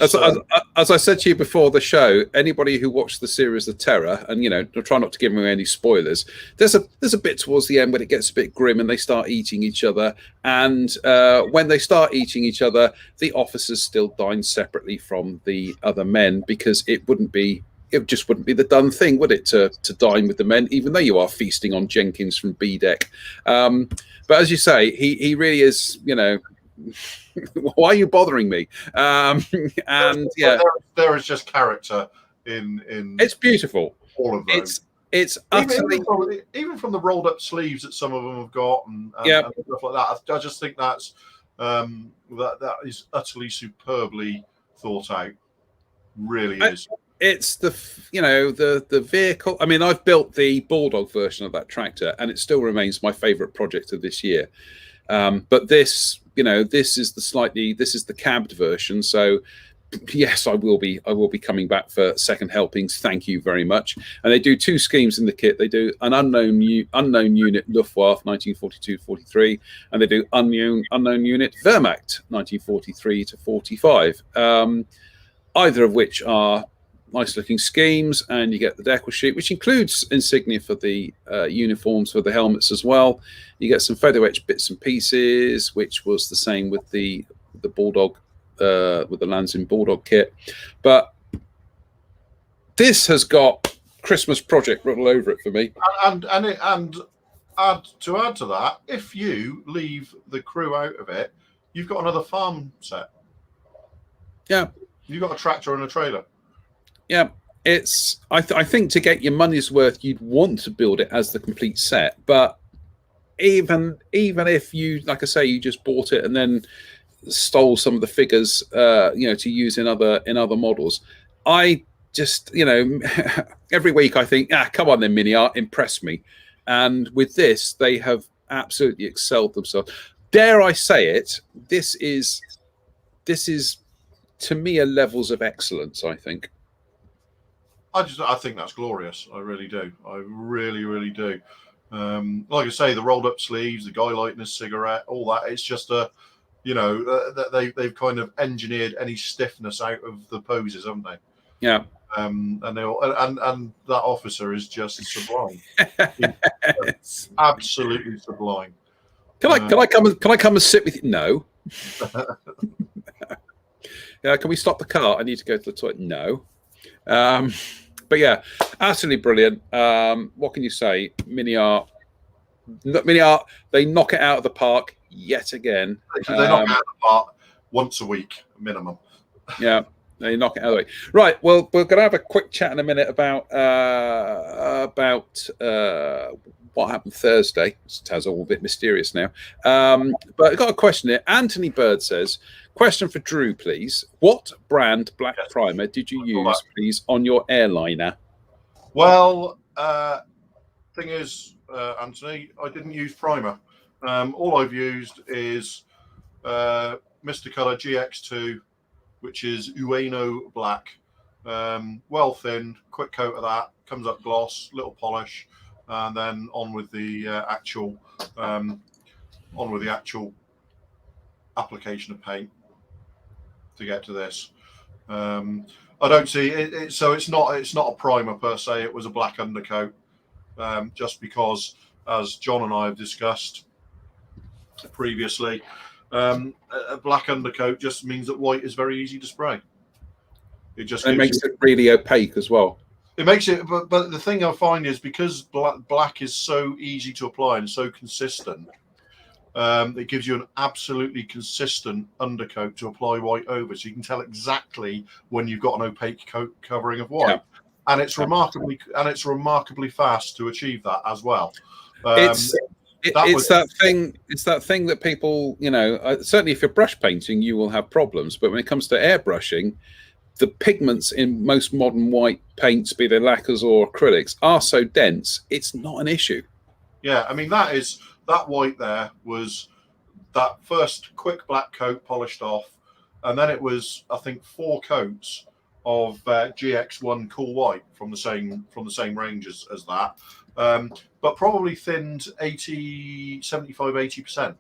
As I said to you before the show, anybody who watched the series The Terror, and I'll try not to give away any spoilers, there's a bit towards the end when it gets a bit grim and they start eating each other. And when they start eating each other, the officers still dine separately from the other men, because it just wouldn't be the done thing, would it, to dine with the men, even though you are feasting on Jenkins from B Deck. But as you say, he really is, why are you bothering me? And there is just character in it's beautiful. All of those. It's utterly, even from the rolled up sleeves that some of them have got and stuff like that. I just think that's that is utterly superbly thought out. Really is. It's the vehicle. I mean, I've built the Bulldog version of that tractor, and it still remains my favourite project of this year. But this is the cabbed version. So yes, I will be coming back for second helpings. Thank you very much. And they do two schemes in the kit. They do an unknown unit Luftwaffe 1942-43, and they do unknown unit Wehrmacht 1943 to 45. Either of which are nice looking schemes, and you get the decal sheet, which includes insignia for the uniforms, for the helmets as well. You get some photo etched bits and pieces, which was the same with the Bulldog, with the Lanzin Bulldog kit. But this has got Christmas project written all over it for me. And add to that, if you leave the crew out of it, you've got another farm set. Yeah, you've got a tractor and a trailer. Yeah, it's. I think to get your money's worth, you'd want to build it as the complete set. But even if you, like I say, you just bought it and then stole some of the figures, to use in other models, I just, every week I think, come on then, MiniArt, impress me. And with this, they have absolutely excelled themselves. Dare I say it? This is to me a levels of excellence, I think. I think that's glorious. I really do. I really, really do. Like I say, the rolled up sleeves, the guy lighting a cigarette, all that. It's just they've kind of engineered any stiffness out of the poses, haven't they? Yeah. And that officer is just sublime. Absolutely sublime. Can I come and sit with you? No. Can we stop the car? I need to go to the toilet. No. But yeah, absolutely brilliant. What can you say? MiniArt, they knock it out of the park yet again. They knock it out of the park once a week minimum. Yeah, they knock it out of the way. Right. Well, we're going to have a quick chat in a minute about what happened Thursday. It sounds all a bit mysterious now. But I've got a question here. Anthony Bird says, question for Drew, please. What brand black primer did you use, please, on your airliner? Well, thing is, Anthony, I didn't use primer. All I've used is Mr. Colour GX2, which is Ueno black. Well thinned, quick coat of that, comes up gloss, little polish, and then on with the actual application of paint to get to this. I don't see it, so it's not a primer per se. It was a black undercoat, just because, as John and I have discussed previously, a black undercoat just means that white is very easy to spray. It makes it really opaque as well. It makes it, but the thing I find is because black is so easy to apply and so consistent, it gives you an absolutely consistent undercoat to apply white over, so you can tell exactly when you've got an opaque coat covering of white, and it's remarkably fast to achieve that as well. It's that thing that people, certainly if you're brush painting, you will have problems, but when it comes to airbrushing, the pigments in most modern white paints, be they lacquers or acrylics, are so dense, it's not an issue. Yeah, I mean, that white there was that first quick black coat polished off, and then it was, I think, 4 coats of GX1 Cool White from the same range as that, but probably thinned 75-80%.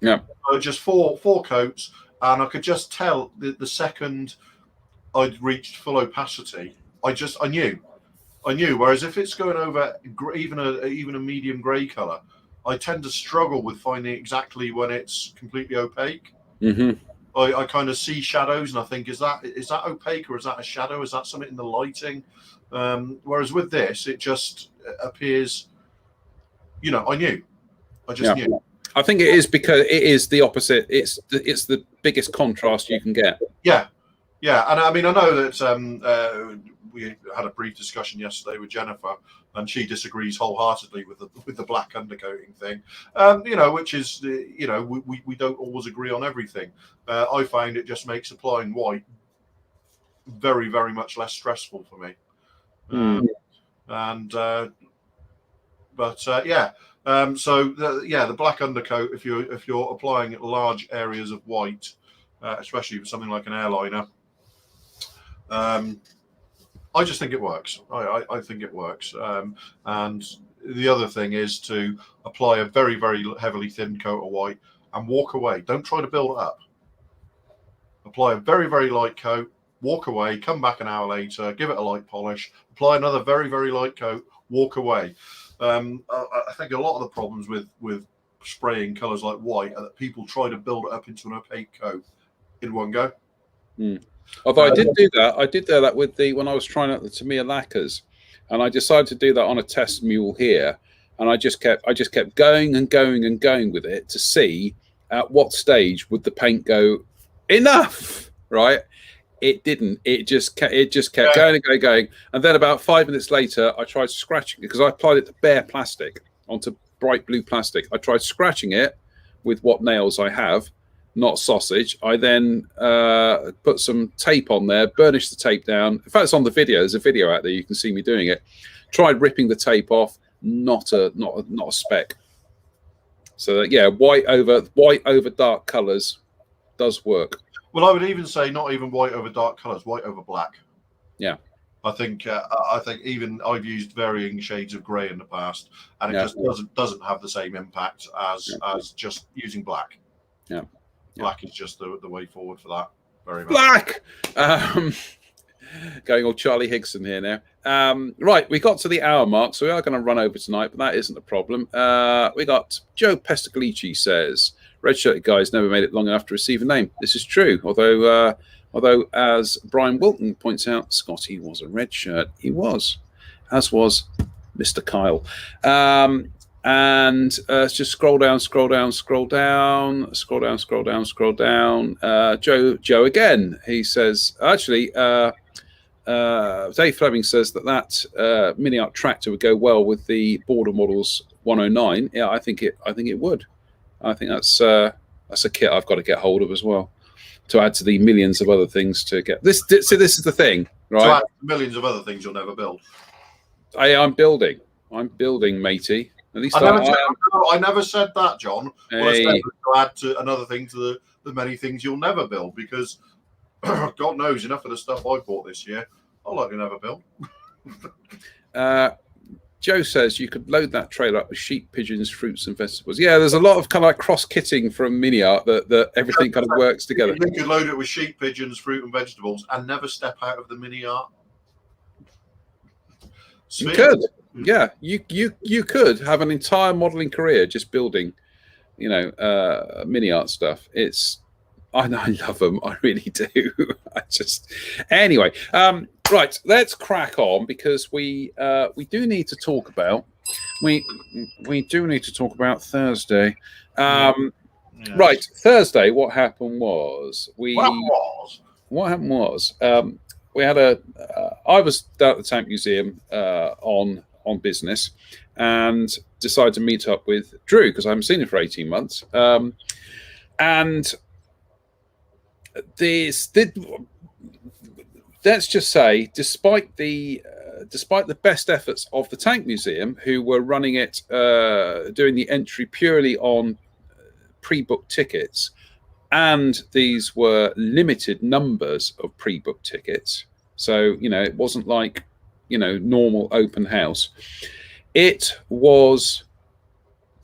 Yeah. Just four coats, and I could just tell the second I'd reached full opacity, I knew. Whereas if it's going over even a medium grey colour, I tend to struggle with finding exactly when it's completely opaque. Mm-hmm. I kind of see shadows, and I think, is that opaque, or is that a shadow? Is that something in the lighting? Whereas with this, it just appears. I knew. I just knew. I think it is because it is the opposite. It's the biggest contrast you can get. Yeah, and I mean, I know that we had a brief discussion yesterday with Jennifer, and she disagrees wholeheartedly with the black undercoating thing. Which is we don't always agree on everything. I find it just makes applying white very, very much less stressful for me. So the black undercoat, if you're applying large areas of white, especially with something like an airliner, I just think it works. I think it works. And the other thing is to apply a very, very heavily thinned coat of white and walk away. Don't try to build it up. Apply a very, very light coat, walk away, come back an hour later, give it a light polish, apply another very, very light coat, walk away. I think a lot of the problems with spraying colours like white are that people try to build it up into an opaque coat in one go. Although I did do that. I did that with when I was trying out the Tamiya lacquers, and I decided to do that on a test mule here, and I just kept going and going and going with it to see at what stage would the paint go enough, right? It didn't. It just kept going and going. And then about 5 minutes later, I tried scratching it because I applied it to bare plastic, onto bright blue plastic. I tried scratching it with what nails I have, not sausage. I then put some tape on there, burnished the tape down. In fact, it's on the video. There's a video out there. You can see me doing it. Tried ripping the tape off. Not a speck. So yeah, white over dark colours does work. Well, I would even say not even white over dark colours, white over black. Yeah. I think even I've used varying shades of grey in the past, and it just doesn't have the same impact as just using black. Yeah. Black is just the way forward for that. Very much. Black. Going all Charlie Higson here now. Right, we got to the hour mark, so we are going to run over tonight, but that isn't a problem. We got Joe Pestegalici says, red-shirted guys never made it long enough to receive a name. This is true, although as Brian Wilton points out, Scotty was a red shirt. He was, as was Mr. Kyle. And let's just scroll down. Joe again. He says, actually, Dave Fleming says that MiniArt tractor would go well with the Border Models 109. Yeah, I think it would. I think that's a kit I've got to get hold of as well, to add to the millions of other things to get this. So this is the thing, right? To add millions of other things you'll never build. I'm building, matey. At least I never said that, John. Hey. What I said was to add to another thing to the many things you'll never build, because God knows enough of the stuff I bought this year I'll likely never build. Joe says you could load that trailer up with sheep, pigeons, fruits, and vegetables. Yeah, there's a lot of kind of like cross-kitting from MiniArt that everything kind of works together. You could load it with sheep, pigeons, fruit, and vegetables, and never step out of the MiniArt. You could, yeah, you could have an entire modelling career just building, MiniArt stuff. I love them. I really do. Anyway. Right, let's crack on, because we do need to talk about Thursday. Right, Thursday. What happened was we had I was down at the Tank Museum on business, and decided to meet up with Drew because I haven't seen him for 18 months. And let's just say, despite the best efforts of the Tank Museum, who were running it, doing the entry purely on pre-booked tickets, and these were limited numbers of pre-booked tickets, so it wasn't like normal open house. It was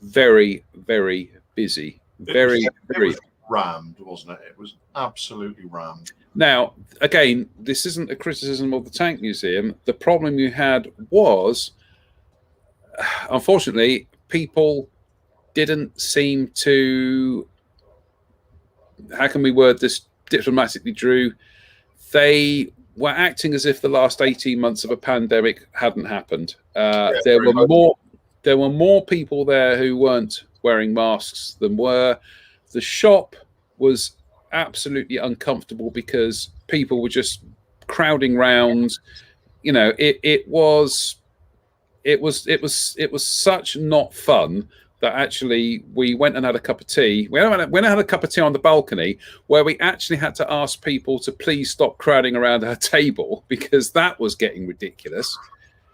very, very busy. Very, very rammed, wasn't it? It was absolutely rammed. Now, again, this isn't a criticism of the Tank Museum. The problem you had was, unfortunately, people didn't seem to, how can we word this diplomatically, Drew? They were acting as if the last 18 months of a pandemic hadn't happened. There were more people there who weren't wearing masks than were. The shop was absolutely uncomfortable because people were just crowding round. It was such not fun that actually we went and had a cup of tea. We went and had a cup of tea on the balcony, where we actually had to ask people to please stop crowding around our table because that was getting ridiculous.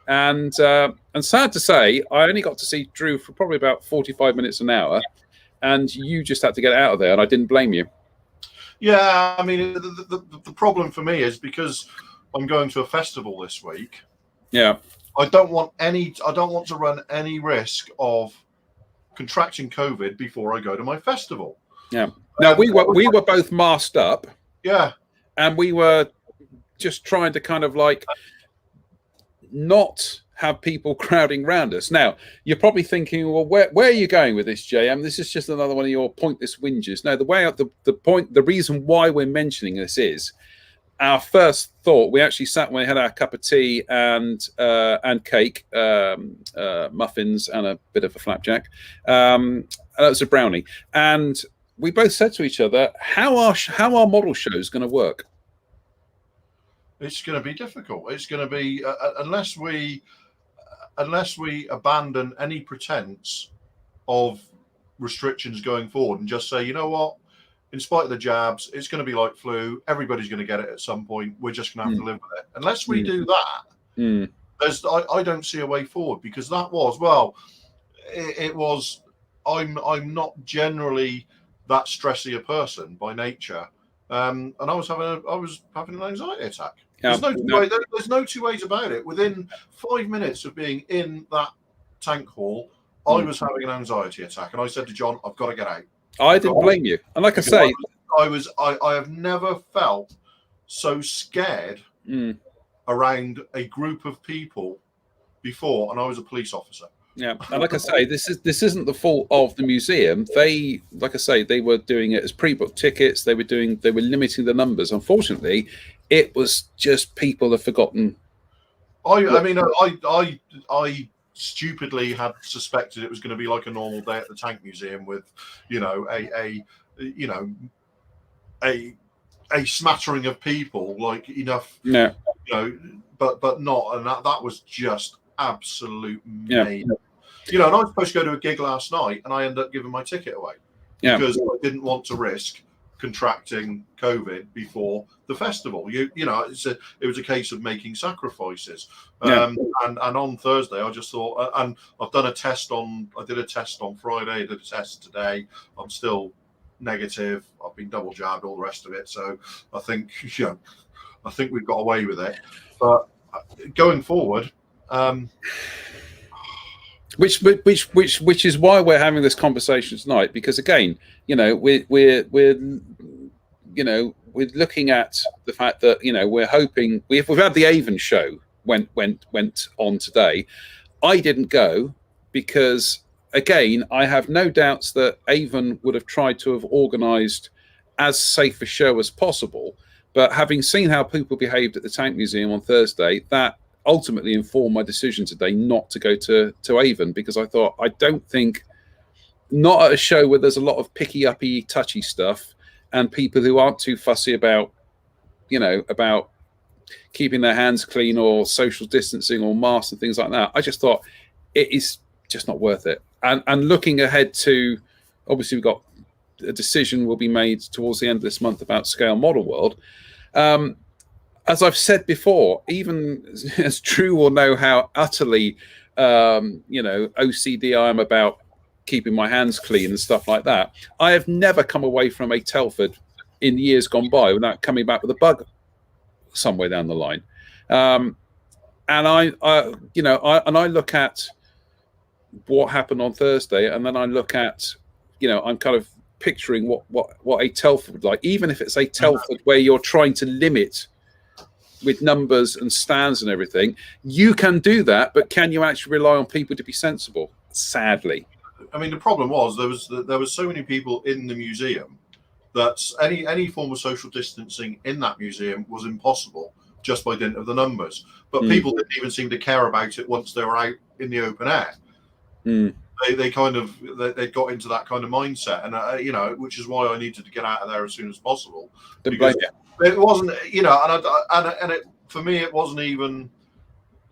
And sad to say, I only got to see Drew for probably about 45 minutes, an hour, and you just had to get out of there, and I didn't blame you. Yeah, I mean, the problem for me is because I'm going to a festival this week. Yeah, I don't want to run any risk of contracting COVID before I go to my festival. Yeah. Now we were both masked up. Yeah. And we were just trying to kind of like not have people crowding around us. Now, you're probably thinking, well, where are you going with this, JM? This is just another one of your pointless whinges. No, the reason why we're mentioning this is our first thought. We actually sat when we had our cup of tea and cake, muffins, and a bit of a flapjack. That was a brownie, and we both said to each other, "How are model shows going to work?" It's going to be difficult. It's going to be unless we abandon any pretense of restrictions going forward and just say, you know what, in spite of the jabs, it's going to be like flu. Everybody's going to get it at some point. We're just going to have to live with it. Unless we do that, I don't see a way forward, because that was, well, it was, I'm not generally that stressy a person by nature. And I was having an anxiety attack. Yeah, there's no two ways about it. Within 5 minutes of being in that tank hall, I was having an anxiety attack, and I said to John, "I've got to get out." I didn't blame you, and like I say, I have never felt so scared around a group of people before, and I was a police officer. Yeah, and like I say, this isn't the fault of the museum. They were doing it as pre-booked tickets. They were limiting the numbers. Unfortunately, it was just people have forgotten. I stupidly had suspected it was going to be like a normal day at the Tank Museum with, a smattering of people, like enough, but not, and that was just absolute made. And I was supposed to go to a gig last night, and I ended up giving my ticket away because I didn't want to risk contracting COVID before the festival. It was a case of making sacrifices. And on Thursday, I just thought, and I've done a test I did a test on Friday, I did a test today. I'm still negative. I've been double jabbed, all the rest of it. So I think we've got away with it. But going forward, which is why we're having this conversation tonight, because again, we're looking at the fact that we're hoping we've had the Avon show went on today. I didn't go because, again, I have no doubts that Avon would have tried to have organised as safe a show as possible. But having seen how people behaved at the Tank Museum on Thursday, that ultimately informed my decision today not to go to Avon, because I thought, I don't think, not at a show where there's a lot of picky uppy touchy stuff and people who aren't too fussy about about keeping their hands clean or social distancing or masks and things like that. I just thought it is just not worth it. And looking ahead to, obviously we've got a decision will be made towards the end of this month about Scale Model World. as I've said before, even as Drew will know how utterly, OCD I am about keeping my hands clean and stuff like that. I have never come away from a Telford in years gone by without coming back with a bug somewhere down the line. And I look at what happened on Thursday, and then I look at, I'm kind of picturing what a Telford would like, even if it's a Telford where you're trying to limit with numbers and stands and everything. You can do that, but can you actually rely on people to be sensible? Sadly. I mean, the problem was there was so many people in the museum that any form of social distancing in that museum was impossible just by dint of the numbers. But people didn't even seem to care about it once they were out in the open air. They got into that kind of mindset, and which is why I needed to get out of there as soon as possible. Because it wasn't, for me, it wasn't even,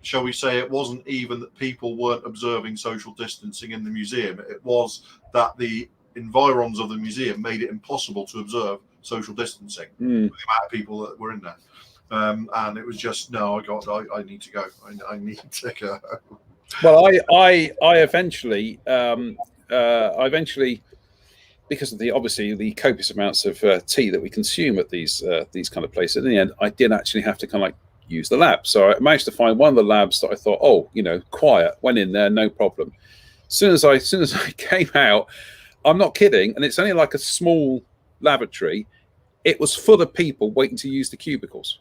shall we say, it wasn't even that people weren't observing social distancing in the museum. It was that the environs of the museum made it impossible to observe social distancing with the amount of people that were in there. And it was just, no, I need to go. I need to go. Well, I eventually, because of the copious amounts of tea that we consume at these kind of places, in the end, I did actually have to kind of like use the lab. So I managed to find one of the labs that I thought, quiet. Went in there, no problem. As soon as I came out, I'm not kidding, and it's only like a small lavatory. It was full of people waiting to use the cubicles.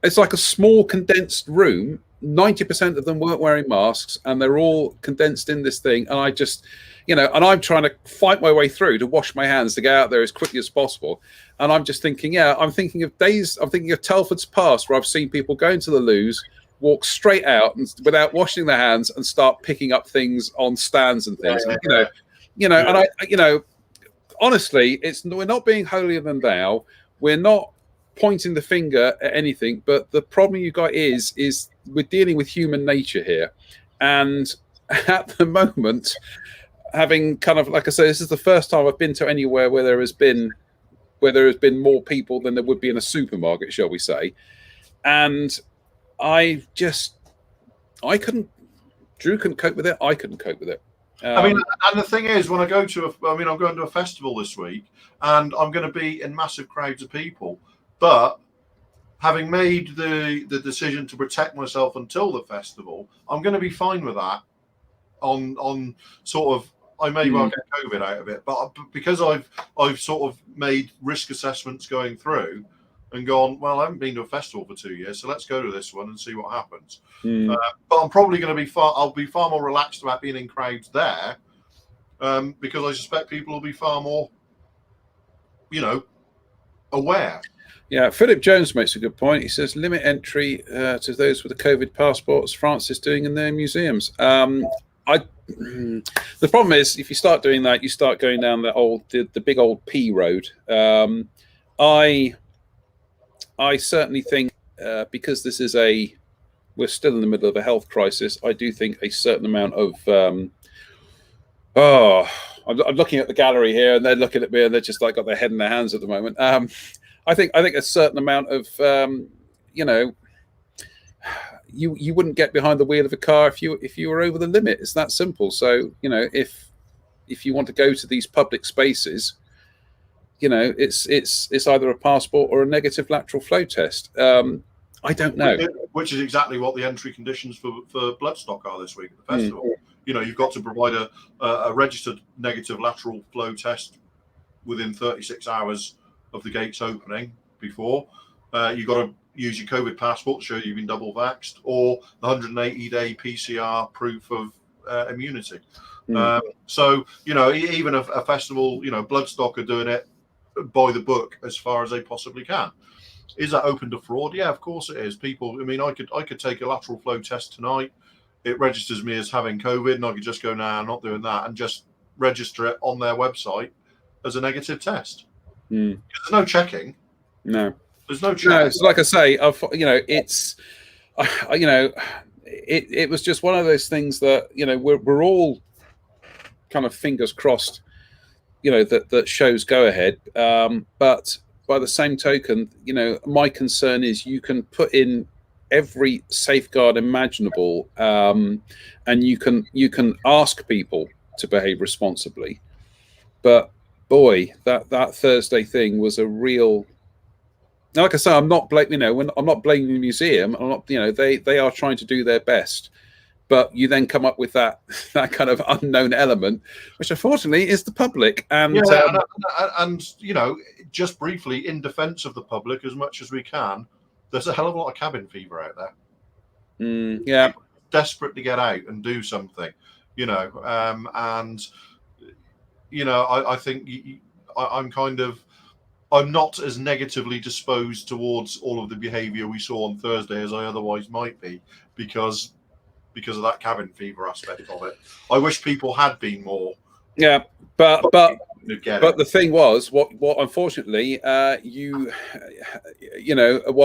It's like a small condensed room. 90% of them weren't wearing masks, and they're all condensed in this thing. And I just, and I'm trying to fight my way through to wash my hands to get out there as quickly as possible. And I'm just thinking, I'm thinking of Telford's past where I've seen people go into the loos, walk straight out and without washing their hands and start picking up things on stands and things. And I honestly, we're not being holier than thou. We're not pointing the finger at anything, but the problem you got is we're dealing with human nature here. And at the moment, having kind of, like I say, this is the first time I've been to anywhere where there has been more people than there would be in a supermarket, shall we say. And Drew couldn't cope with it. I couldn't cope with it. And the thing is, when I'm going to a festival this week, and I'm going to be in massive crowds of people. But having made the decision to protect myself until the festival, I'm going to be fine with that. On sort of, I may well get COVID out of it, but because I've sort of made risk assessments going through and gone, well, I haven't been to a festival for 2 years, so let's go to this one and see what happens. But I'm probably going to be I'll be far more relaxed about being in crowds there, because I suspect people will be far more, aware. Yeah, Philip Jones makes a good point. He says limit entry to those with a COVID passport, as France is doing in their museums. The problem is, if you start doing that, you start going down the big old P road. I certainly think because we're still in the middle of a health crisis. I do think a certain amount of I'm looking at the gallery here, and they're looking at me, and they're just like got their head in their hands at the moment. I think a certain amount of you wouldn't get behind the wheel of a car if you were over the limit. It's that simple. So if you want to go to these public spaces, it's either a passport or a negative lateral flow test. I don't know. Which is exactly what the entry conditions for Bloodstock are this week at the festival. You've got to provide a registered negative lateral flow test within 36 hours of the gates opening before. You've got to use your COVID passport to show you've been double vaxxed, or the 180-day PCR proof of immunity. So, even a festival, Bloodstock are doing it by the book as far as they possibly can. Is that open to fraud? Yeah, of course it is. People, I could take a lateral flow test tonight. It registers me as having COVID, and I could just go, nah, I'm not doing that, and just register it on their website as a negative test. There's no checking. No, there's no check. No, it's like I say, it was just one of those things that we're all kind of fingers crossed, that shows go ahead. But by the same token, my concern is you can put in every safeguard imaginable, and you can ask people to behave responsibly, but boy, that Thursday thing was a real. Like I say, I'm not blaming the museum. I'm not, they are trying to do their best, but you then come up with that kind of unknown element, which unfortunately is the public. And just briefly, in defence of the public, as much as we can, there's a hell of a lot of cabin fever out there. Yeah, desperate to get out and do something, I think I'm not as negatively disposed towards all of the behaviour we saw on Thursday as I otherwise might be, because of that cabin fever aspect of it. I wish people had been more. Yeah, but the thing was, what unfortunately, while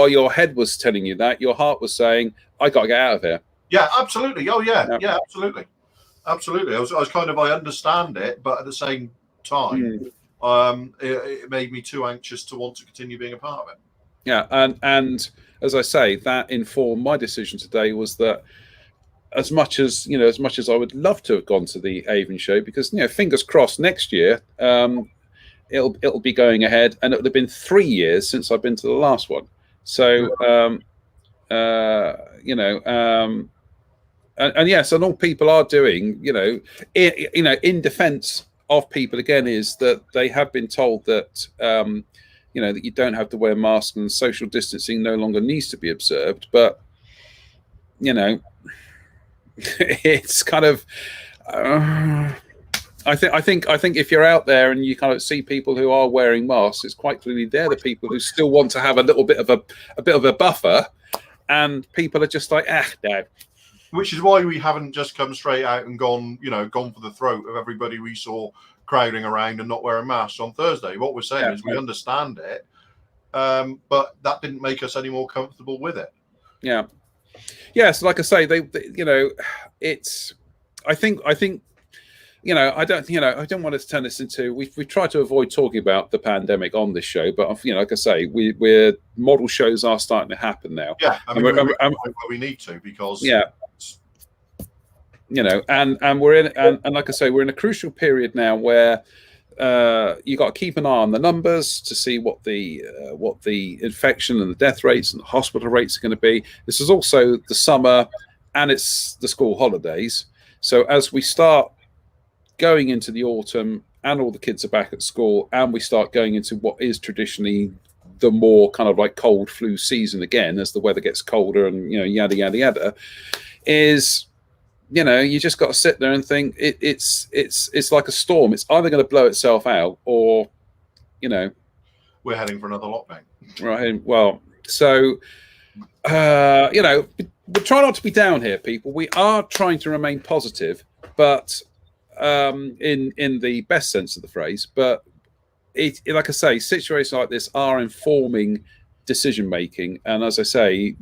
your head was telling you that, your heart was saying, "I got to get out of here." Yeah, absolutely. Oh, yeah, absolutely. I was kind of, I understand it, but at the same time, it made me too anxious to want to continue being a part of it. Yeah, and as I say, that informed my decision today. Was that as much as I would love to have gone to the Avon show, because fingers crossed next year it'll be going ahead, and it would have been 3 years since I've been to the last one. So and yes, and all people are doing, in defence of people again, is that they have been told that that you don't have to wear masks and social distancing no longer needs to be observed, but it's kind of I think if you're out there and you kind of see people who are wearing masks, it's quite clearly they're the people who still want to have a little bit of a buffer, and people are just like, no. Which is why we haven't just come straight out and gone for the throat of everybody we saw crowding around and not wearing masks on Thursday. What we're saying is we understand it, but that didn't make us any more comfortable with it. Yeah. Yes, like I say, it's. I think. I don't want to turn this into. We try to avoid talking about the pandemic on this show, but like I say, we're model shows are starting to happen now. Yeah, I mean, we need to, because and we're in, and like I say, we're in a crucial period now where you got to keep an eye on the numbers to see what the infection and the death rates and the hospital rates are going to be. This is also the summer, and it's the school holidays. So as we start going into the autumn, and all the kids are back at school, and we start going into what is traditionally the more kind of like cold flu season again, as the weather gets colder and yada yada yada, is you just got to sit there and think it's like a storm. It's either going to blow itself out, or we're heading for another lockdown. Right. Well, so we try not to be down here, people. We are trying to remain positive, but in the best sense of the phrase. But like I say, situations like this are informing decision making, and as I say,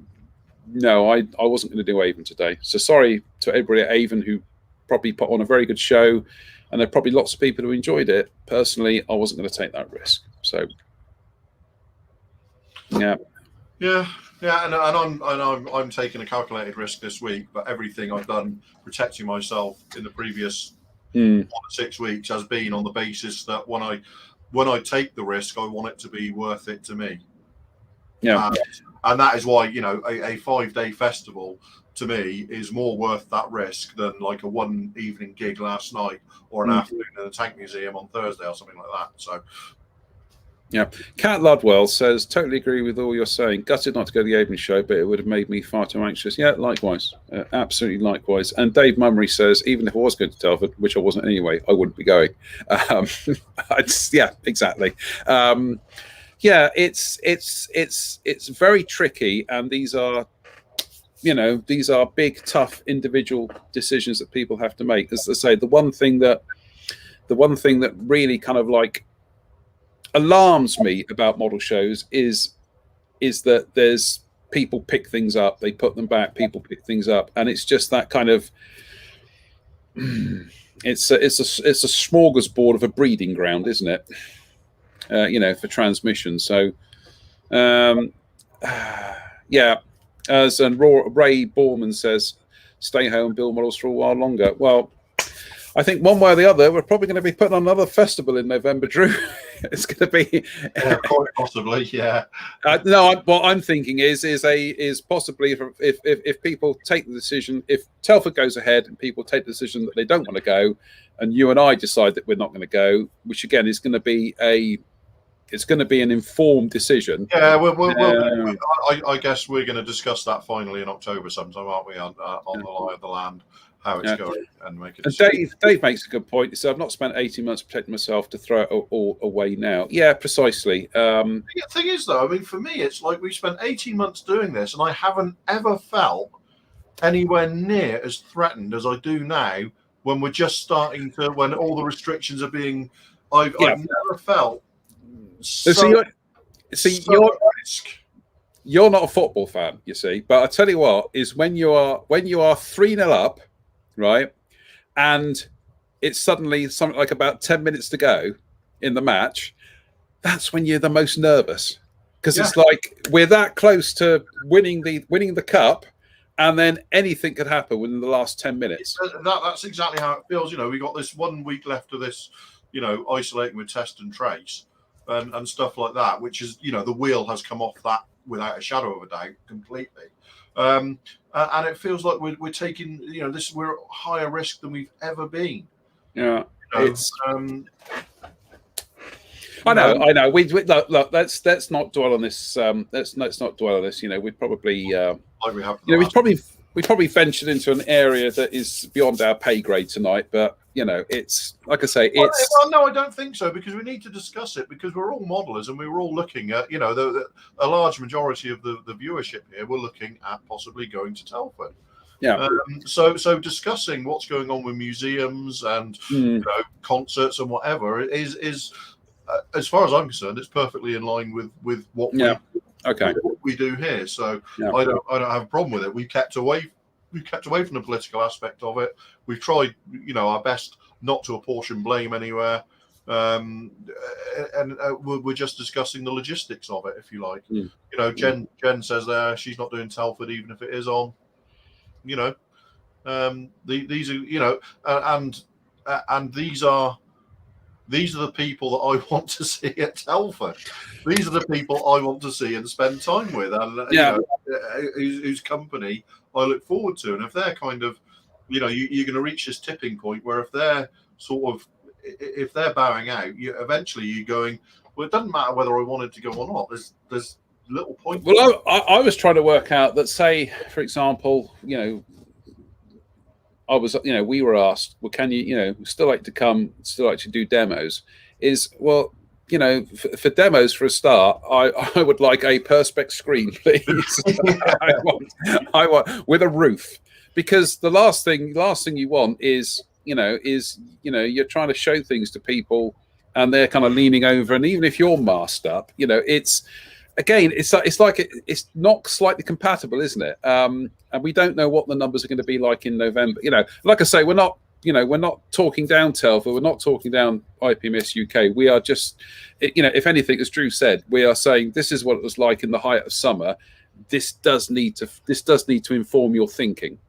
no, I wasn't going to do Avon today. So sorry to everybody at Avon who probably put on a very good show, and there are probably lots of people who enjoyed it. Personally, I wasn't going to take that risk. So yeah, and I'm taking a calculated risk this week. But everything I've done protecting myself in the previous 6 weeks has been on the basis that when I take the risk, I want it to be worth it to me. Yeah. And that is why, a 5-day festival to me is more worth that risk than like a one evening gig last night or an afternoon in the Tank Museum on Thursday or something like that. So, yeah. Kat Ludwell says, totally agree with all you're saying. Gutted not to go to the Avon show, but it would have made me far too anxious. Yeah, likewise. Absolutely likewise. And Dave Mummery says, even if I was going to Telford, which I wasn't anyway, I wouldn't be going. Yeah, exactly. Yeah, it's very tricky, and these are big, tough individual decisions that people have to make. As I say, the one thing that really kind of like alarms me about model shows is that there's people pick things up, they put them back, people pick things up, and it's just that kind of it's a smorgasbord of a breeding ground, isn't it? for transmission. So, yeah, as and Ray Borman says, stay home, build models for a while longer. Well, I think one way or the other, we're probably going to be putting on another festival in November, Drew. It's going to be quite possibly, yeah. No, what I'm thinking is possibly if people take the decision, if Telford goes ahead and people take the decision that they don't want to go, and you and I decide that we're not going to go, which again is going to be an informed decision. Yeah, I guess we're going to discuss that finally in October sometime, aren't we? On the lie of the land, how it's going, and make it. And Dave makes a good point. So I've not spent 18 months protecting myself to throw it all away now. Yeah, precisely. The thing is, though, I mean, for me, it's like we spent 18 months doing this, and I haven't ever felt anywhere near as threatened as I do now when we're just starting to, when all the restrictions are being. I've never felt. You're not a football fan, you see. But I tell you what, is when you are 3-0 up, right, and it's suddenly something like about 10 minutes to go in the match, that's when you're the most nervous, because it's like we're that close to winning the cup, and then anything could happen within the last 10 minutes. That's exactly how it feels. We got this 1 week left of this, isolating with test and trace. And stuff like that, which is, the wheel has come off that without a shadow of a doubt completely. And it feels like we're taking, we're at higher risk than we've ever been. Yeah, it's. I know. We look. Let's not dwell on this. Let's not dwell on this. We'd probably. Like we have. We probably ventured into an area that is beyond our pay grade tonight, but it's like I say, it's. Well, no, I don't think so, because we need to discuss it, because we're all modelers and we were all looking at, a large majority of the viewership here. We're looking at possibly going to Telford. Yeah. So discussing what's going on with museums and concerts and whatever is as far as I'm concerned, it's perfectly in line with what we do here. So I don't have a problem with it. We kept away from the political aspect of it. We've tried, our best not to apportion blame anywhere, and we're just discussing the logistics of it, if you like. Jen says there she's not doing Telford even if it is on. These are, and these are the people that I want to see at Telford. These are the people I want to see and spend time with, and whose company I look forward to. And if they're kind of, you're going to reach this tipping point where if they're bowing out, eventually you're going, well, it doesn't matter whether I wanted to go or not. There's little point. Well, I was trying to work out that, say, for example, we were asked, well, can you, still like to come, still like to do demos? For demos for a start, I would like a perspex screen, please. I want with a roof, because the last thing you want is you're trying to show things to people and they're kind of leaning over, and even if you're masked up, it's. Again, it's not slightly compatible, isn't it? And we don't know what the numbers are going to be like in November. Like I say, we're not talking down Telford, we're not talking down IPMS UK. We are just, if anything, as Drew said, we are saying this is what it was like in the height of summer. This does need to inform your thinking.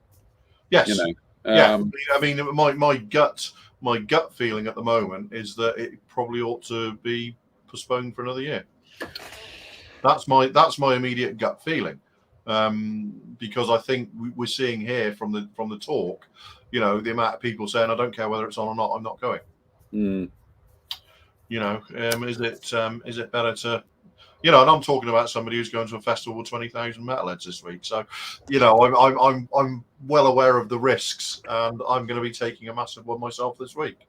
Yes. I mean, my gut feeling at the moment is that it probably ought to be postponed for another year. That's my immediate gut feeling, because I think we're seeing here from the talk, the amount of people saying, I don't care whether it's on or not, I'm not going. Is it better to, and I'm talking about somebody who's going to a festival with 20,000 metalheads this week. So, I'm well aware of the risks, and I'm going to be taking a massive one myself this week.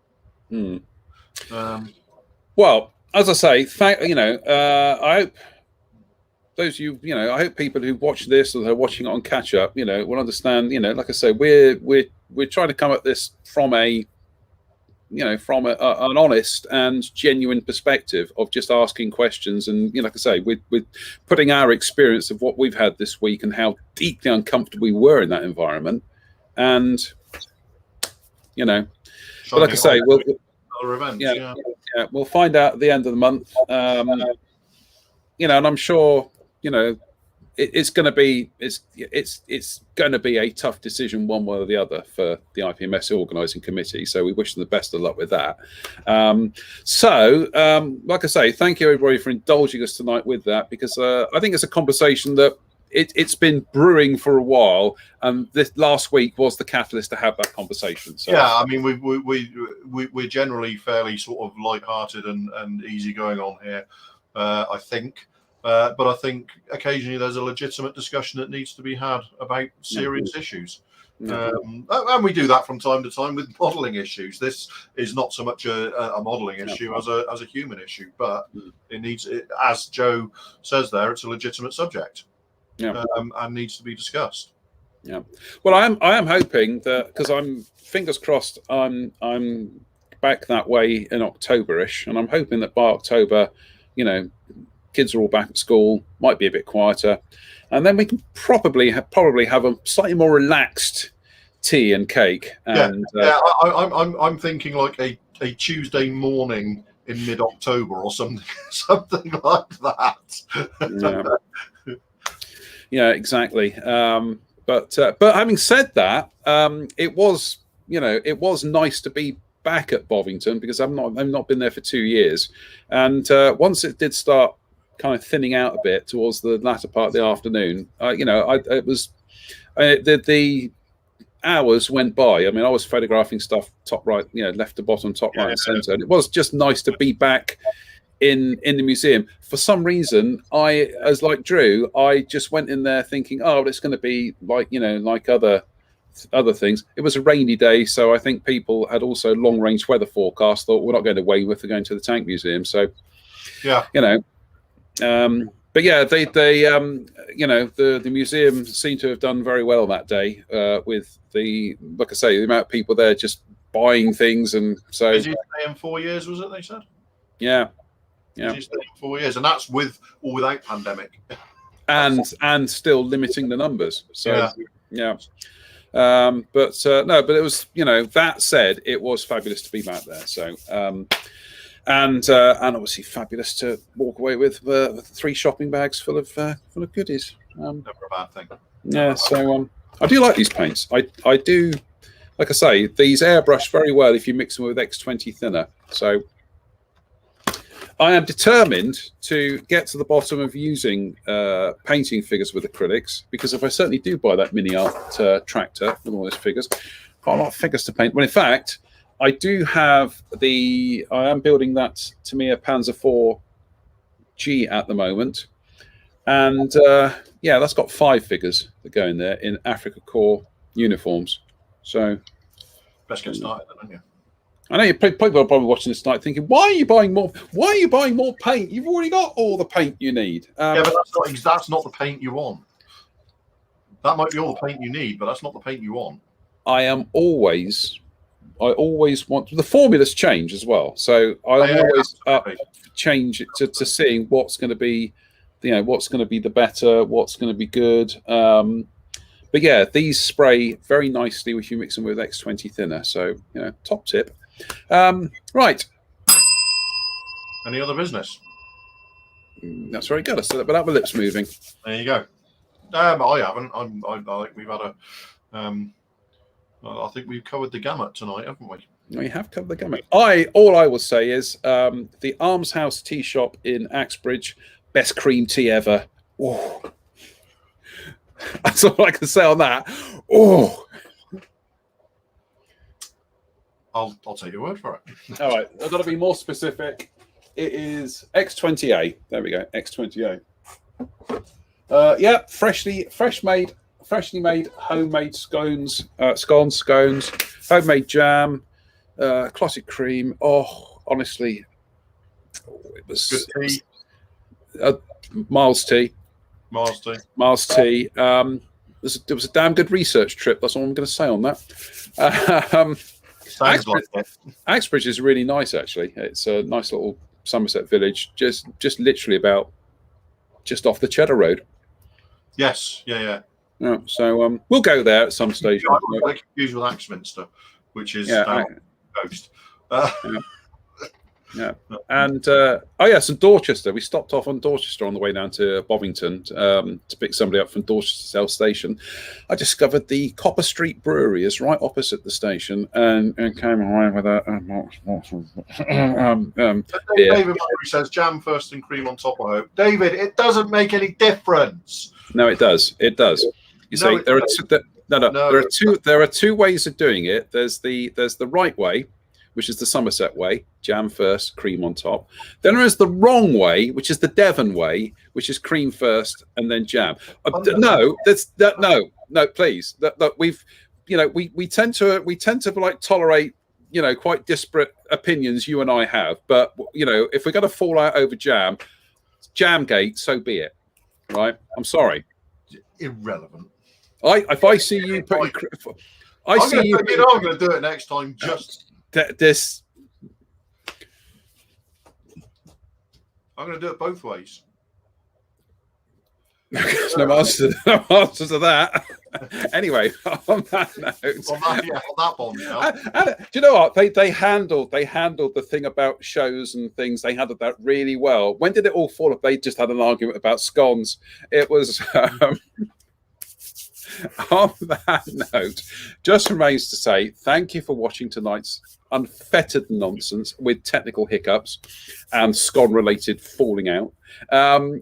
Well, as I say, I hope. Those of you, I hope people who watch this or they're watching it on catch up, will understand. Like I say, we're trying to come at this from an honest and genuine perspective of just asking questions, and like I say, we're putting our experience of what we've had this week and how deeply uncomfortable we were in that environment, and but like I say, other events. Yeah, Yeah. yeah. We'll find out at the end of the month. You know, and I'm sure, you know, it's going to be going to be a tough decision one way or the other for the IPMS organising committee. So we wish them the best of luck with that. Like I say, thank you everybody for indulging us tonight with that, because I think it's a conversation that it's been brewing for a while, and this last week was the catalyst to have that conversation. So yeah, I mean, we're generally fairly sort of light-hearted and easygoing on here, I think. But I think occasionally there's a legitimate discussion that needs to be had about serious issues. And we do that from time to time with modelling issues. This is not so much a modelling issue as a human issue, but it needs, as Joe says there, it's a legitimate subject, and needs to be discussed. Yeah. Well, I am hoping that, because I'm fingers crossed, I'm back that way in October-ish, and I'm hoping that by October, you know, kids are all back at school, might be a bit quieter, and then we can probably have a slightly more relaxed tea and cake. And I'm thinking like a Tuesday morning in mid-October or something like that. Yeah, exactly. But having said that, it was nice to be back at Bovington, because I've not been there for 2 years, and once it did start kind of thinning out a bit towards the latter part of the afternoon, the hours went by. I mean, I was photographing stuff top right, left to bottom, top right and centre, and it was just nice to be back in the museum. For some reason, as like Drew, I just went in there thinking, oh, it's going to be like other things. It was a rainy day, so I think people had also long range weather forecast, thought we're not going to Weymouth, we're going to the Tank Museum. So but yeah, the museum seemed to have done very well that day, with like I say, the amount of people there just buying things. And so is he staying 4 years, was it, they said? Yeah. He's staying 4 years, and that's with or without pandemic, and still limiting the numbers. So but it was, that said, it was fabulous to be back there. So and obviously fabulous to walk away with 3 shopping bags full of goodies. Never a bad thing. Yeah, so I do like these paints. I do, like I say, these airbrush very well if you mix them with X20 thinner. So I am determined to get to the bottom of using painting figures with acrylics, because if I certainly do buy that MiniArt tractor with all those figures, quite a lot of figures to paint. Well, in fact, I do have I am building that Tamiya Panzer IV G at the moment, and that's got 5 figures that go in there in Africa Corps uniforms. So best get started, then, don't you? I know people are probably watching this tonight thinking, why are you buying more? Why are you buying more paint? You've already got all the paint you need. But that's not the paint you want. That might be all the paint you need, but that's not the paint you want. I always want, the formulas change as well. So I'm always up change to seeing what's going to be, what's going to be the better, what's going to be good. But yeah, these spray very nicely if you mix them with X20 thinner. So, top tip. Right. Any other business? That's very good. I said that without my lips moving. There you go. I haven't. I think we've had I think we've covered the gamut tonight, haven't we? No, you have covered the gamut. All I will say is the Arms House Tea Shop in Axbridge, best cream tea ever. Oh, that's all I can say on that. Oh. I'll take your word for it. All right, I've got to be more specific. It is X20A. There we go, X20A. Freshly made homemade scones, homemade jam, classic cream. Oh, honestly, it was good tea. Miles tea. It was a damn good research trip. That's all I'm going to say on that. Axbridge is really nice, actually. It's a nice little Somerset village, just literally just off the Cheddar Road. Yes, yeah. So we'll go there at some stage. I'm confused with Axminster, which is down the coast. Yeah. And oh yes, and Dorchester. We stopped off on Dorchester on the way down to Bovington to pick somebody up from Dorchester South Station. I discovered the Copper Street Brewery is right opposite the station, and came away with a beer. David Murray says jam first and cream on top. I hope. David, it doesn't make any difference. No, it does. It does. You see, there are two ways of doing it. There's the right way, which is the Somerset way, jam first, cream on top. Then there is the wrong way, which is the Devon way, which is cream first and then jam. No, please. We tend to like tolerate, quite disparate opinions you and I have. But if we're going to fall out over Jamgate, so be it. Right? I'm sorry. Irrelevant. If I see you putting, I'm going to do it next time. This. I'm going to do it both ways. There's no answer to that. Anyway, on that note, on that bombshell. Do you know what they handled the thing about shows and things. They handled that really well. When did it all fall up? They just had an argument about scones. It was. On that note, just remains to say thank you for watching tonight's unfettered nonsense with technical hiccups and scone-related falling out.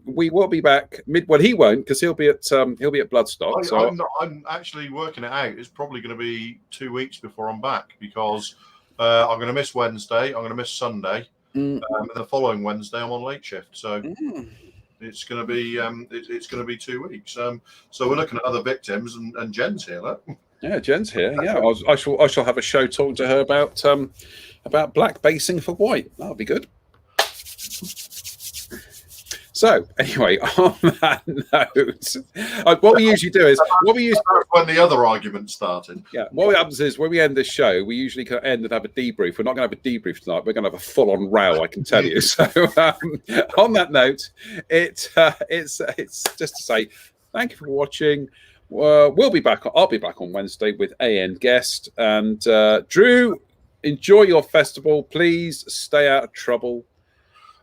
We will be back well, he won't, because he'll be at Bloodstock. I'm actually working it out. It's probably going to be 2 weeks before I'm back, because I'm going to miss Wednesday, I'm going to miss Sunday, and the following Wednesday I'm on late shift. So. It's going to be 2 weeks. So we're looking at other victims, and Jen's here. Look. Yeah, Jen's here. Yeah, I shall have a show talking to her about black basing for white. That'll be good. So anyway, on that note, what we usually do is when the other argument started. Yeah, what happens is when we end this show, we usually end and have a debrief. We're not going to have a debrief tonight. We're going to have a full-on row, I can tell you. So on that note, it's just to say thank you for watching. We'll be back. I'll be back on Wednesday with AN guest, and Drew, enjoy your festival. Please stay out of trouble.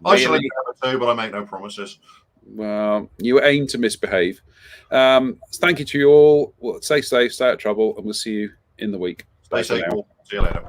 I shall endeavour to, but I make no promises. Well, you aim to misbehave. Thank you to you all. Stay safe, stay out of trouble, and we'll see you in the week. Stay safe. See you later.